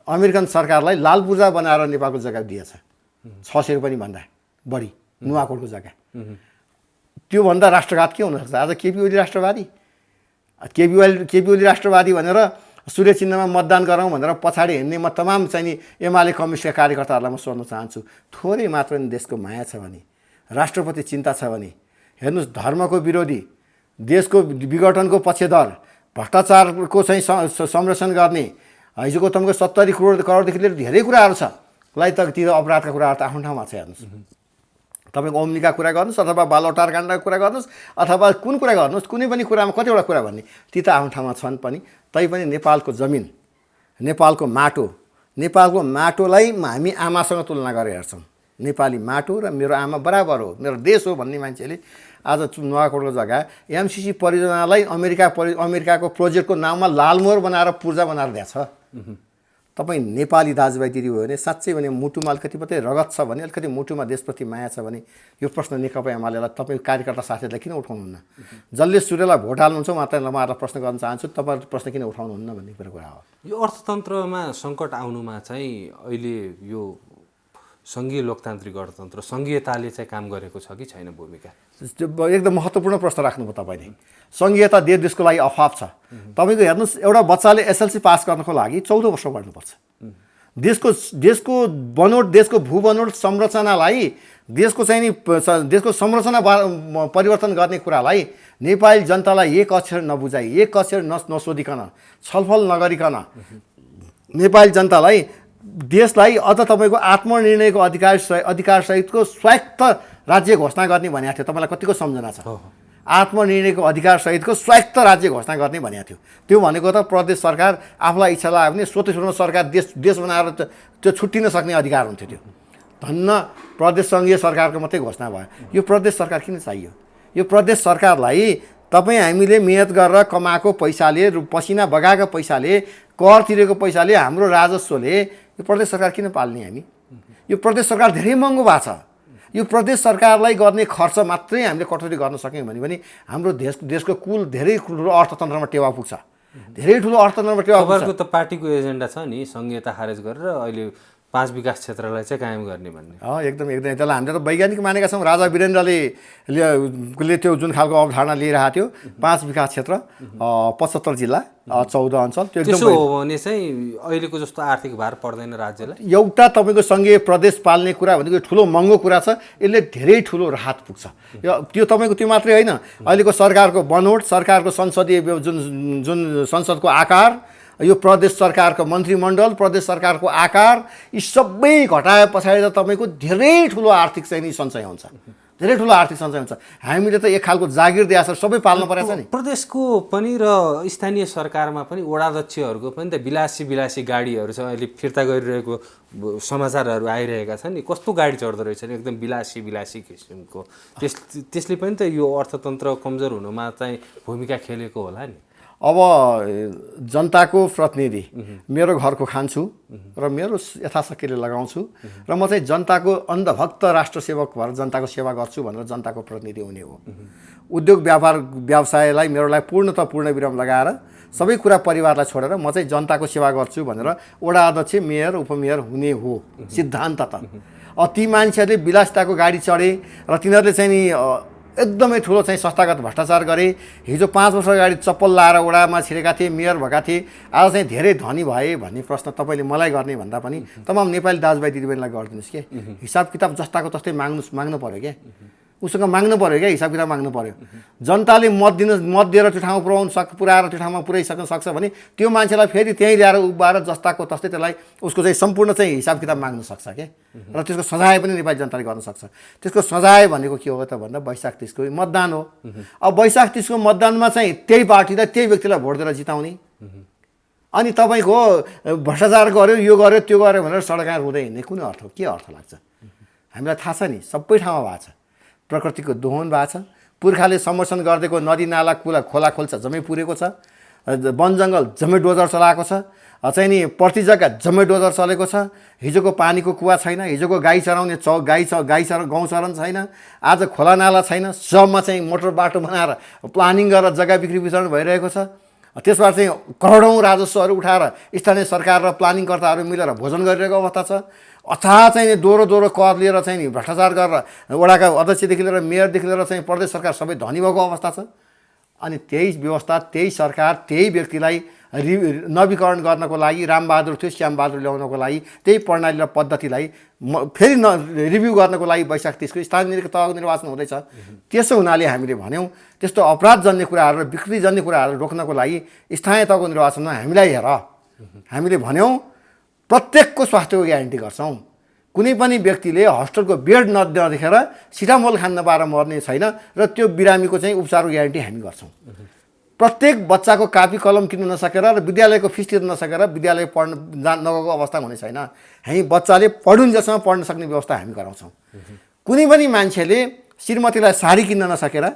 अमेरिकन सरकारलाई लाल पूर्जा बनाएर नेपालको जग्गा दिएछ। 600 पनि भन्दा बढी नुवाकोटको जग्गा। त्योभन्दा राष्ट्रघात के हुनसक्छ? आज केपी ओली राष्ट्रवादी, केपी ओली राष्ट्रवादी भनेर सूर्य चिन्हमा मतदान गरौँ भनेर पछाडि हिँड्ने म तमाम चाहिँ नि एमाले कम्युनिस्टका कार्यकर्ताहरूलाई म सोध्न चाहन्छु, थोरै मात्र देशको माया छ भने, राष्ट्रप्रति चिन्ता छ भने हेर्नुहोस्, धर्मको विरोधी, देशको विघटनको पक्षधर, भ्रष्टाचारको चाहिँ संरक्षण गर्ने, हिजोको तपाईँको 70 करोडदेखि लिएर धेरै कुराहरू छ लाई त ती अपराधका कुराहरू त आफ्नो ठाउँमा छ। हेर्नुहोस्, तपाईँको अम्निका कुरा गर्नुहोस् अथवा बालौटार काण्डको कुरा गर्नुहोस् अथवा कुन कुरा गर्नुहोस्, कुनै पनि कुरामा कतिवटा कुरा भन्ने ती त आफ्नो ठाउँमा छन् पनि। तैपनि नेपालको जमिन, नेपालको माटोलाई हामी आमासँग तुलना गरेर हेर्छौँ। नेपाली माटो र मेरो आमा बराबर हो, मेरो देश हो भन्ने मान्छेले आज नुवाकोटको जग्गा एमसिसी परियोजनालाई अमेरिकाको प्रोजेक्टको नाममा लालमोहर बनाएर पूर्जा बनाएर दिएछ। तपाईँ नेपाली दाजुभाइ दिदीबहिनी भने साँच्चै भने मुटुमा अलिकति मात्रै रगत छ भने, अलिकति मुटुमा देशप्रति माया छ भने यो प्रश्न नेकपा एमालेलाई तपाईँ कार्यकर्ता साथीहरूलाई किन उठाउनुहुन्न? जसले सूर्यलाई भोट हाल्नुहुन्छ उहाँलाई प्रश्न गर्न चाहन्छु, तपाईँहरू प्रश्न किन उठाउनुहुन्न भन्ने कुरा हो।
यो अर्थतन्त्रमा सङ्कट आउनुमा चाहिँ अहिले यो सङ्घीय लोकतान्त्रिक गणतन्त्र सङ्घीयताले चाहिँ काम गरेको छ कि छैन भूमिका?
एकदम महत्त्वपूर्ण प्रश्न राख्नुभयो तपाईँले। सङ्घीयता देशको लागि अभाव छ। तपाईँको हेर्नुहोस्, एउटा बच्चाले एसएलसी पास गर्नको लागि 14 वर्ष पढ्नुपर्छ। देशको बनोट, देशको भूबनोट संरचनालाई, देशको चाहिँ नि देशको संरचना परिवर्तन गर्ने कुरालाई नेपाली जनतालाई एक अक्षर नबुझाइ, एक अक्षर नसोधिकन, छलफल नगरिकन नेपाली जनतालाई देशलाई अझ तपाईँको आत्मनिर्णयको अधिकारसहितको स्वायत्त राज्य घोषणा गर्ने भनेको थियो। तपाईँलाई कतिको सम्झना छ? आत्मनिर्णयको अधिकारसहितको स्वायत्त राज्य घोषणा गर्ने भनेको थियो। त्यो भनेको त प्रदेश सरकार आफूलाई इच्छा लाग्यो भने स्वतन्त्र सरकार देश बनाएर त्यो छुट्टिन सक्ने अधिकार हुन्थ्यो। त्यो धन्न प्रदेश सङ्घीय सरकारको मात्रै घोषणा भयो। यो प्रदेश सरकार किन चाहियो? यो प्रदेश सरकारलाई तपाईँ हामीले मेहनत गरेर कमाएको पैसाले, पसिना बगाएको पैसाले, कर तिरेको पैसाले, हाम्रो राजस्वले यो प्रदेश सरकार किन पाल्ने हामी? यो प्रदेश सरकार धेरै महँगो भएको छ। यो प्रदेश सरकारलाई गर्ने खर्च मात्रै हामीले कटौती गर्न सक्यौँ भने पनि हाम्रो देशको कुल धेरै ठुलो अर्थतन्त्रमा टेवा पुग्छ। धेरै ठुलो अर्थतन्त्रमा टेवा पुग्छ।
तपाईँको त पार्टीको एजेन्डा छ नि सङ्घीयता खारेज गरेर अहिले 5 विकास क्षेत्रलाई चाहिँ कायम गर्ने भन्ने।
एकदम त्यसलाई हामीले त वैज्ञानिक मानेका छौँ। राजा वीरेन्द्रले त्यो जुन खालको अवधारणा लिइरहेको थियो, 5 विकास क्षेत्र, 75 जिल्ला, 14 अञ्चल, त्यो
त्यसो हो भने चाहिँ अहिलेको जस्तो आर्थिक भार पर्दैन राज्यलाई।
एउटा तपाईँको सङ्घीय प्रदेश पाल्ने कुरा भनेको ठुलो महँगो कुरा छ। यसले धेरै ठुलो राहत पुग्छ। त्यो तपाईँको त्यो मात्रै होइन, अहिलेको सरकारको बनोट, सरकारको संसदीय जुन संसदको आकार, यो प्रदेश सरकारको मन्त्रीमण्डल, प्रदेश सरकारको आकार, यी सबै घटाए पछाडि त तपाईँको धेरै ठुलो आर्थिक चाहिँ नि सञ्चय हुन्छ। धेरै ठुलो आर्थिक सञ्चय हुन्छ। हामीले त एक खालको जागिर दिएछ, सबै पाल्नु परेछ नि।
प्रदेशको पनि र स्थानीय सरकारमा पनि वडाध्यक्षहरूको पनि त विलासी गाडीहरू छ। अहिले फिर्ता गरिरहेको समाचारहरू आइरहेका छन् नि, कस्तो गाडी चढ्दो रहेछ नि, एकदम विलासी किसिमको। त्यसले पनि त यो अर्थतन्त्र कमजोर हुनुमा चाहिँ भूमिका खेलेको होला नि।
अब जनताको प्रतिनिधि मेरो घरको खान्छु र मेरो यथाशक्तिले लगाउँछु र म चाहिँ जनताको अन्धभक्त राष्ट्र सेवक भएर जनताको सेवा गर्छु भनेर जनताको प्रतिनिधि हुने हो। उद्योग व्यापार व्यवसायलाई मेरोलाई पूर्ण विराम लगाएर सबै कुरा परिवारलाई छोडेर म चाहिँ जनताको सेवा गर्छु भनेर वडा अध्यक्ष मेयर उपमेयर हुने हो सिद्धान्त त। ती मान्छेहरूले विलासिताको गाडी चढे र तिनीहरूले चाहिँ नि एकदमै ठुलो चाहिँ संस्थागत भ्रष्टाचार गरे। हिजो 5 वर्ष अगाडि चप्पल लाएर वडामा छिरेका थिए, मेयर भएका थिए, आज चाहिँ धेरै धनी भए भन्ने प्रश्न तपाईँले मलाई गर्ने भन्दा पनि तमाम नेपाली दाजुभाइ दिदीबहिनीलाई गरिदिनुहोस् के। हिसाब किताब जस्ताको तस्तै माग्नु पर्यो क्या, उसँग माग्नु पर्यो क्या, हिसाब किताब माग्नु पर्यो। जनताले मत दिएर त्यो ठाउँमा पुऱ्याएर त्यो ठाउँमा पुर्याइसक्न सक्छ भने त्यो मान्छेलाई फेरि त्यहीँ ल्याएर उभिएर जस्ताको तस्तै त्यसलाई उसको चाहिँ सम्पूर्ण चाहिँ हिसाब किताब माग्नु सक्छ क्या। र त्यसको सजाय पनि नेपाली जनताले गर्न सक्छ। त्यसको सजाय भनेको के हो त भन्दा वैशाख 30 को मतदान हो। अब वैशाख 30 को मतदानमा चाहिँ त्यही पार्टीलाई त्यही व्यक्तिलाई भोट दिएर जिताउने, अनि तपाईँको भ्रष्टाचार गर्यो यो गर्यो त्यो गर्यो भनेर सडकमा रुँदै हिँड्ने कुनै अर्थ के अर्थ लाग्छ? हामीलाई थाहा छ नि, सबै ठाउँमा भएको छ। प्रकृतिको दोहन भएको छ, पुर्खाले संरक्षण गरिदिएको नदी नाला खोला खोल्सा जम्मै पुरेको छ, वन जङ्गल जम्मै डोजर चलाएको छ, चाहिँ नि प्रति जग्गा जम्मै डोजर चलेको छ। हिजोको पानीको कुवा छैन, हिजोको गाई चराउने गौँ चरन छैन, आज खोला नाला छैन, सबमा चाहिँ मोटर बाटो बनाएर प्लानिङ गरेर जग्गा बिक्री वितरण भइरहेको छ। त्यसबाट चाहिँ करोडौँ राजस्वहरू उठाएर स्थानीय सरकार र प्लानिङकर्ताहरू मिलेर भोजन गरिरहेको अवस्था छ। अथाह चाहिँ दोहोरो कर लिएर चाहिँ नि भ्रष्टाचार गरेर वडाका अध्यक्षदेखि लिएर मेयरदेखि लिएर चाहिँ प्रदेश सरकार सबै धनी भएको अवस्था छ। अनि त्यही व्यवस्था, त्यही सरकार, त्यही व्यक्तिलाई नवीकरण गर्नको लागि रामबहादुर थियो श्यामबहादुर ल्याउनको लागि त्यही प्रणाली र पद्धतिलाई फेरि रिभ्यू गर्नको लागि वैशाख 30 को स्थानीय तहको निर्वाचन हुँदैछ। त्यसो हुनाले हामीले भन्यौँ त्यस्तो अपराधजन्य कुराहरू र बिक्रीजन्य कुराहरू रोक्नको लागि स्थानीय तहको निर्वाचनमा हामीले भन्यौँ प्रत्येकको स्वास्थ्यको ग्यारेन्टी गर्छौँ। कुनै पनि व्यक्तिले हस्पिटलको बेड नदेखेर सिटामोल खान नपाएर मर्ने छैन र त्यो बिरामीको चाहिँ उपचारको ग्यारेन्टी हामी गर्छौँ। प्रत्येक बच्चाको कापी कलम किन्न नसकेर र विद्यालयको फिस तिर्न नसकेर विद्यालय पढ्न नगएको अवस्था हुने छैन। हामी बच्चाले पढुन्जेलसम्म पढ्न सक्ने व्यवस्था हामी गराउँछौँ। कुनै पनि मान्छेले श्रीमतीलाई साडी किन्न नसकेर,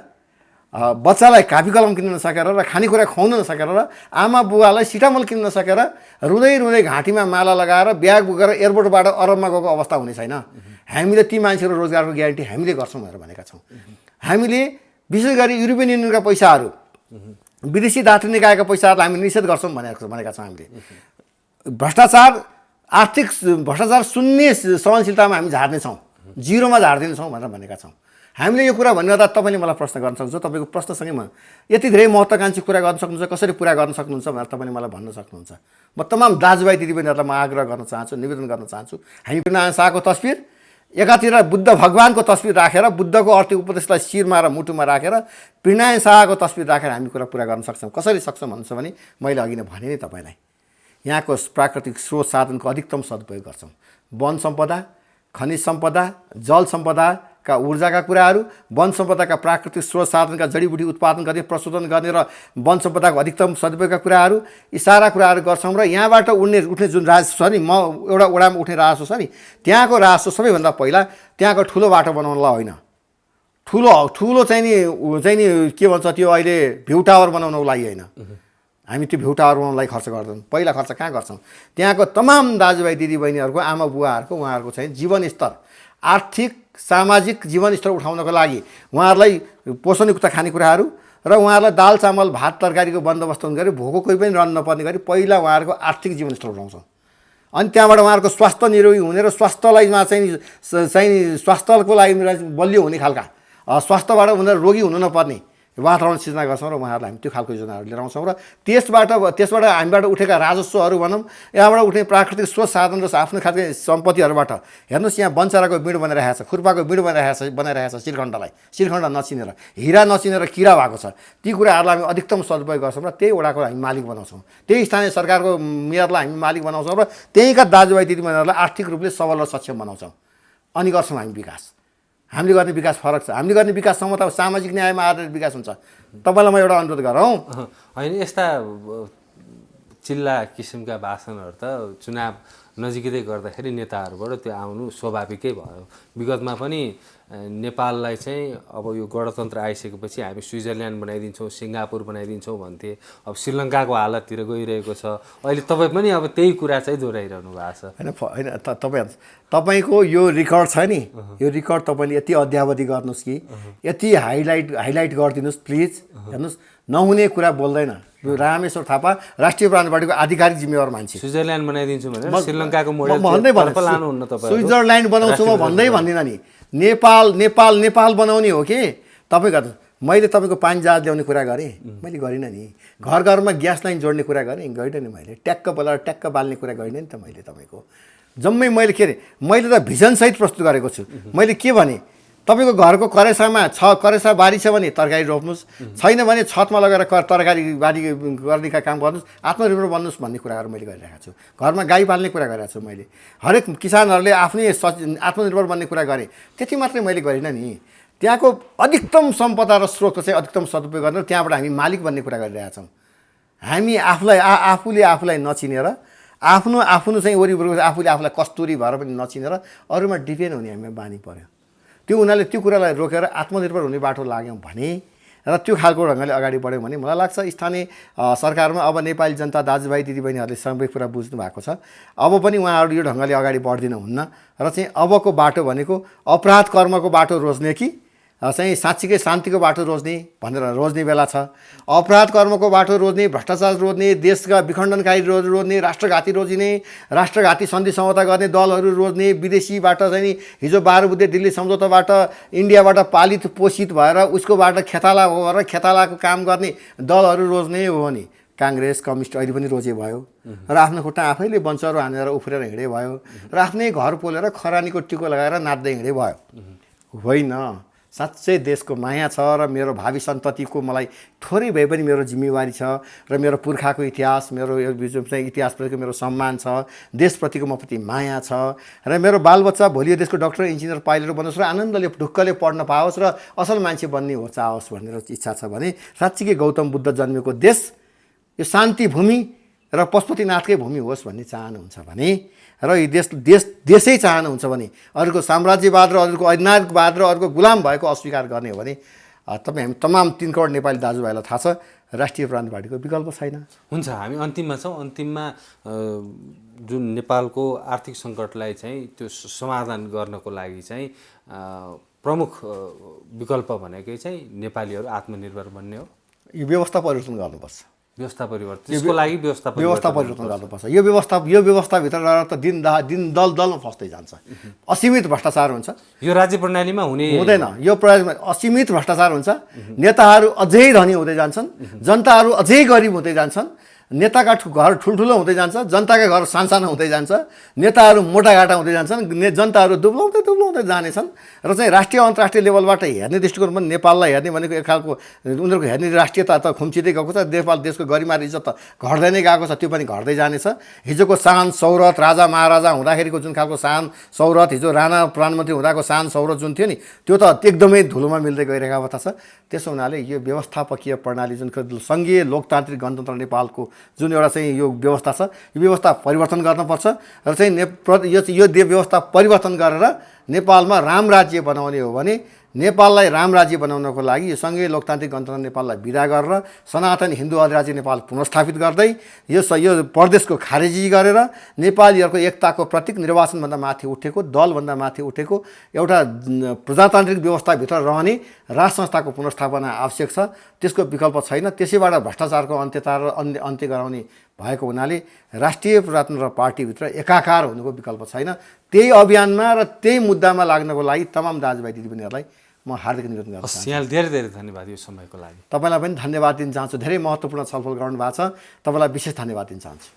बच्चालाई कापी कलम किन्न नसकेर र खानेकुरा खुवाउन नसकेर र आमा बुवालाई सिटामोल किन्न नसकेर रुँदै घाँटीमा माला लगाएर ब्याग बोकेर एयरपोर्टबाट अरबमा गएको अवस्था हुने छैन। हामीले ती मान्छेहरू रोजगारको ग्यारेन्टी हामीले गर्छौँ भनेर भनेका छौँ। हामीले विशेष गरी युरोपियन युनियनका पैसाहरू, विदेशी दातृ निकायका पैसाहरूलाई हामी निषेध गर्छौँ भनेका छौँ। हामीले आर्थिक भ्रष्टाचार शून्य सहनशीलतामा हामी झार्नेछौँ, जिरोमा झारिदिनेछौँ भनेर भनेका छौँ। हामीले यो कुरा भन्नुभन्दा तपाईँले मलाई प्रश्न गर्न सक्नुहुन्छ, तपाईँको प्रश्नसँगै म यति धेरै महत्त्वाकांक्षी कुरा गर्न सक्नुहुन्छ, कसरी पुरा गर्न सक्नुहुन्छ भनेर तपाईँले मलाई भन्न सक्नुहुन्छ। म तमाम दाजुभाइ दिदीबहिनीहरूलाई म आग्रह गर्न चाहन्छु, निवेदन गर्न चाहन्छु। हामी नारायण शाहको तस्बिर एकातिर बुद्ध भगवानको तस्बिर राखेर, बुद्धको आर्थिक उपदेशलाई शिरमा र मुटुमा राखेर नारायण शाहको तस्बिर राखेर हामी कुरा पुरा गर्न सक्छौँ। कसरी सक्छौँ भन्नुहुन्छ भने मैले अघि नै भने नि तपाईँलाई, यहाँको प्राकृतिक स्रोत साधनको अधिकतम सदुपयोग गर्छौँ। वन सम्पदा, खनिज सम्पदा, जल सम्पदाका ऊर्जाका कुराहरू, वन सम्पदाका प्राकृतिक स्रोत साधनका जडीबुटी उत्पादन गर्ने, प्रशोधन गर्ने र वन सम्पदाको अधिकतम सदुपयोगका कुराहरू, यी सारा कुराहरू गर्छौँ। र यहाँबाट उठ्ने जुन राजस्व छ नि, म एउटा वडामा उठ्ने राजस्व छ नि, त्यहाँको राजस्व सबैभन्दा पहिला त्यहाँको ठुलो बाटो बनाउनलाई होइन, ठुलो चाहिँ नि के भन्छ त्यो अहिले भ्यू टावर बनाउनको लागि होइन, हामी त्यो भ्यू टावर बनाउनलाई खर्च गर्दैनौँ। पहिला खर्च कहाँ गर्छौँ? त्यहाँको तमाम दाजुभाइ दिदीबहिनीहरूको, आमा बुवाहरूको, उहाँहरूको चाहिँ जीवनस्तर, आर्थिक सामाजिक जीवनस्तर उठाउनको लागि उहाँहरूलाई पोषणयुक्त खानेकुराहरू र उहाँहरूलाई दाल चामल भात तरकारीको बन्दोबस्त गरी भोको कोही पनि रहन नपर्ने गरी पहिला उहाँहरूको आर्थिक जीवनस्तर उठाउँछौँ। अनि त्यहाँबाट उहाँहरूको स्वास्थ्य निरोगी हुने र स्वास्थ्यलाई चाहिँ स्वास्थ्यको लागि बलियो हुने खालका, स्वास्थ्यबाट उनीहरू रोगी हुनु नपर्ने वातावरण सिर्जना गर्छौँ र उहाँहरूलाई हामी त्यो खालको योजनाहरू लिएर आउँछौँ। र त्यसबाट हामीबाट उठेका राजस्वहरू भनौँ, यहाँबाट उठ्ने प्राकृतिक स्रोत साधन र आफ्नो खालको सम्पत्तिहरूबाट हेर्नुहोस्, यहाँ बनचराको बिँड बनाइरहेको छ, खुर्पाको बिँड बनाइरहेको छ, शिरखण्ड नचिनेर, हिरा नचिनेर किरा भएको छ। ती कुराहरूलाई हामी अधिकतम सदुपयोग गर्छौँ र त्यही वडाको हामी मालिक बनाउँछौँ, त्यही स्थानीय सरकारको मेयरलाई हामी मालिक बनाउँछौँ र त्यहीँका दाजुभाइ दिदीबहिनीहरूलाई आर्थिक रूपले सबल र सक्षम बनाउँछौँ। अनि गर्छौँ हामी विकास। हामीले गर्ने विकास फरक छ। हामीले गर्ने विकाससँग त सामाजिक न्यायमा आधारित विकास हुन्छ। तपाईँलाई म एउटा अनुरोध गरौँ,
होइन यस्ता चिल्ला किसिमका भाषणहरू त चुनाव नजिकै गर्दाखेरि नेताहरूबाट त्यो आउनु स्वाभाविकै भयो। विगतमा पनि नेपाललाई चाहिँ अब यो गणतन्त्र आइसकेपछि हामी स्विजरल्यान्ड बनाइदिन्छौँ, सिङ्गापुर बनाइदिन्छौँ भन्थे। अब श्रीलङ्काको हालततिर गइरहेको छ। अहिले तपाईँ पनि अब त्यही कुरा चाहिँ दोहोऱ्याइरहनु भएको छ।
होइन तपाईँको यो रेकर्ड छ नि, यो रेकर्ड तपाईँले यति अध्यावधि गर्नुहोस् कि यति हाइलाइट गरिदिनुहोस् प्लिज। हेर्नुहोस्, नहुने कुरा बोल्दैन। यो रामेश्वर थापा राष्ट्रिय प्रधान पार्टीको आधिकारिक जिम्मेवार मान्छे।
स्विजरल्यान्ड बनाइदिन्छु भनेर श्रीलङ्काको मोडेल
भन्दै
लानुहुन्न तपाईँ।
स्विजरल्यान्ड बनाउँछु म भन्दिनँ नि। नेपाल बनाउने हो कि तपाईँको। मैले तपाईँको पानी जहाज ल्याउने कुरा गरेँ, मैले गरिनँ नि। घर घरमा ग्यास लाइन जोड्ने कुरा गरेँ, गरिनँ नि। मैले ट्याक्क बोलाएर ट्याक्क बाल्ने कुरा गरिनँ नि त मैले तपाईँको। जम्मै मैले के अरे, मैले त भिजनसहित प्रस्तुत गरेको छु। मैले के भने, तपाईँको घरको करेसा बारी छ भने तरकारी रोप्नुहोस्, छैन भने छतमा लगेर तरकारी बारी गर्ने काम गर्नुहोस्, आत्मनिर्भर बन्नुहोस् भन्ने कुराहरू मैले गरिरहेको छु। घरमा गाई पाल्ने कुरा गरिरहेको छु मैले। हरेक किसानहरूले आफ्नै आत्मनिर्भर बन्ने कुरा गरेँ, त्यति मात्रै मैले गरिनँ नि। त्यहाँको अधिकतम सम्पदा र स्रोत चाहिँ अधिकतम सदुपयोग गरेर त्यहाँबाट हामी मालिक बन्ने कुरा गरिरहेछौँ। हामी आफूले नचिनेर, आफ्नो चाहिँ वरिपरि आफूले आफूलाई कस्तुरी भएर पनि नचिनेर अरूमा डिपेन्ड हुने हामीमा बानी पर्यो। त्यो उनीहरूले त्यो कुरालाई रोकेर आत्मनिर्भर हुने बाटो लाग्यौँ भने र त्यो खालको ढङ्गले अगाडि बढ्यौँ भने मलाई लाग्छ स्थानीय सरकारमा अब नेपाली जनता दाजुभाइ दिदीबहिनीहरूले सबै कुरा बुझ्नु भएको छ। अब पनि उहाँहरू यो ढङ्गले अगाडि बढ्दिनु हुन्न र चाहिँ अबको बाटो भनेको अपराध कर्मको बाटो रोज्ने कि चाहिँ साँच्चीकै शान्तिको बाटो रोज्ने बेला छ। अपराध कर्मको बाटो रोज्ने, भ्रष्टाचार रोज्ने, देशका विखण्डनकारी रोज्ने, राष्ट्रघाती राष्ट्रघाती सन्धि समझौता गर्ने दलहरू रोज्ने, विदेशीबाट चाहिँ हिजो 12 बुद्धे दिल्ली सम्झौताबाट इन्डियाबाट पालित पोषित भएर उसकोबाट खेताला भएर खेतालाको काम गर्ने दलहरू रोज्ने हो भने काङ्ग्रेस कम्युनिस्ट अहिले पनि रोजे भयो र आफ्नो खुट्टा आफैले बन्चरो हानेर उफ्रेर हिँडे भयो र आफ्नै घर पोलेर खरानीको टिको लगाएर नाच्दै हिँडे भयो। होइन, साँच्चै देशको माया छ र मेरो भावी सन्ततिको मलाई थोरै भए पनि मेरो जिम्मेवारी छ र मेरो पुर्खाको इतिहास, मेरो यो चाहिँ इतिहासप्रतिको मेरो सम्मान छ, देशप्रतिको म प्रति माया छ र मेरो बालबच्चा भोलि यो देशको डक्टर, इन्जिनियर, पाइलट बनोस् र आनन्दले ढुक्कले पढ्न पाओस् र असल मान्छे बन्ने हो चाहोस् भनेर इच्छा छ भने साँच्चीकै गौतम बुद्ध जन्मेको देश यो शान्ति भूमि र पशुपतिनाथकै भूमि होस् भन्ने चाहनुहुन्छ भने र यो देशै चाहनुहुन्छ भने अरूको साम्राज्यवाद र अरूको ऐनायकवाद र अरूको गुलाम भएको अस्वीकार गर्ने हो भने हामी तमाम 3 करोड नेपाली दाजुभाइलाई थाहा छ राष्ट्रिय प्रधान पार्टीको विकल्प छैन।
हुन्छ, हामी अन्तिममा छौँ। अन्तिममा जुन नेपालको आर्थिक सङ्कटलाई चाहिँ त्यो समाधान गर्नको लागि चाहिँ प्रमुख विकल्प भनेकै चाहिँ नेपालीहरू आत्मनिर्भर बन्ने हो।
यो व्यवस्था परिवर्तन गर्नुपर्छ।
व्यवस्था परिवर्तन, त्यसको लागि व्यवस्था
परिवर्तन गर्नुपर्छ। यो व्यवस्थाभित्र रहेर त दिन दलमा फस्दै जान्छ। असीमित भ्रष्टाचार हुन्छ।
यो राज्य प्रणालीमा
हुँदैन। यो प्रणालीमा असीमित भ्रष्टाचार हुन्छ। नेताहरू अझै धनी हुँदै जान्छन्, जनताहरू अझै गरिब हुँदै जान्छन्। नेताका घर ठुल्ठुलो हुँदै जान्छ, जनताका घर सानसानो हुँदै जान्छ, नेताहरू मोटाघाटा हुँदै जान्छन्, जनताहरू दुब्लाउँदै जानेछन् र चाहिँ राष्ट्रिय अन्तर्राष्ट्रिय लेभलबाट हेर्ने दृष्टिकोण पनि नेपाललाई हेर्ने भनेको एक खालको उनीहरूको हेर्ने राष्ट्रियता त खुम्चिँदै गएको छ। देशको गरिमा इज्जत त घट्दै नै गएको छ, त्यो पनि घट्दै जानेछ। हिजोको शान सौरथ, राजा महाराजा हुँदाखेरिको जुन खालको शान सौरथ, हिजो राणा प्रधानमन्त्री हुँदाको शान सौरथ जुन थियो नि, त्यो त एकदमै धुलोमा मिल्दै गइरहेको अवस्था छ। त्यसो हुनाले यो व्यवस्थापकीय प्रणाली जुन सङ्घीय लोकतान्त्रिक गणतन्त्र नेपालको जुन एउटा चाहिँ यो व्यवस्था छ, यो व्यवस्था परिवर्तन गर्नुपर्छ र चाहिँ यो व्यवस्था परिवर्तन गरेर नेपालमा राम राज्य बनाउने हो भने नेपाललाई राम राज्य बनाउनको लागि यो सङ्घीय लोकतान्त्रिक गणतन्त्र नेपाललाई विदा गरेर सनातन हिन्दू अधिराज्य नेपाल पुनर्स्थापित गर्दै यो प्रदेशको खारेजी गरेर नेपालीहरूको एकताको प्रतीक निर्वाचनभन्दा माथि उठेको, दलभन्दा माथि उठेको एउटा प्रजातान्त्रिक व्यवस्थाभित्र रहने राज संस्थाको पुनर्स्थापना आवश्यक छ। त्यसको विकल्प छैन। त्यसैबाट भ्रष्टाचारको अन्त्य गराउने भएको हुनाले राष्ट्रिय प्रजातन्त्र पार्टीभित्र एकाकार हुनुको विकल्प छैन। त्यही अभियानमा र त्यही मुद्दामा लाग्नको लागि तमाम दाजुभाइ दिदीबहिनीहरूलाई म हार्दिक निवेदन गर्न चाहन्छु।
यहाँलाई धेरै धेरै धन्यवाद यो समयको लागि।
तपाईँलाई पनि धन्यवाद दिन चाहन्छु। धेरै महत्त्वपूर्ण छलफल गर्नु भएको छ। तपाईँलाई विशेष धन्यवाद दिन चाहन्छु।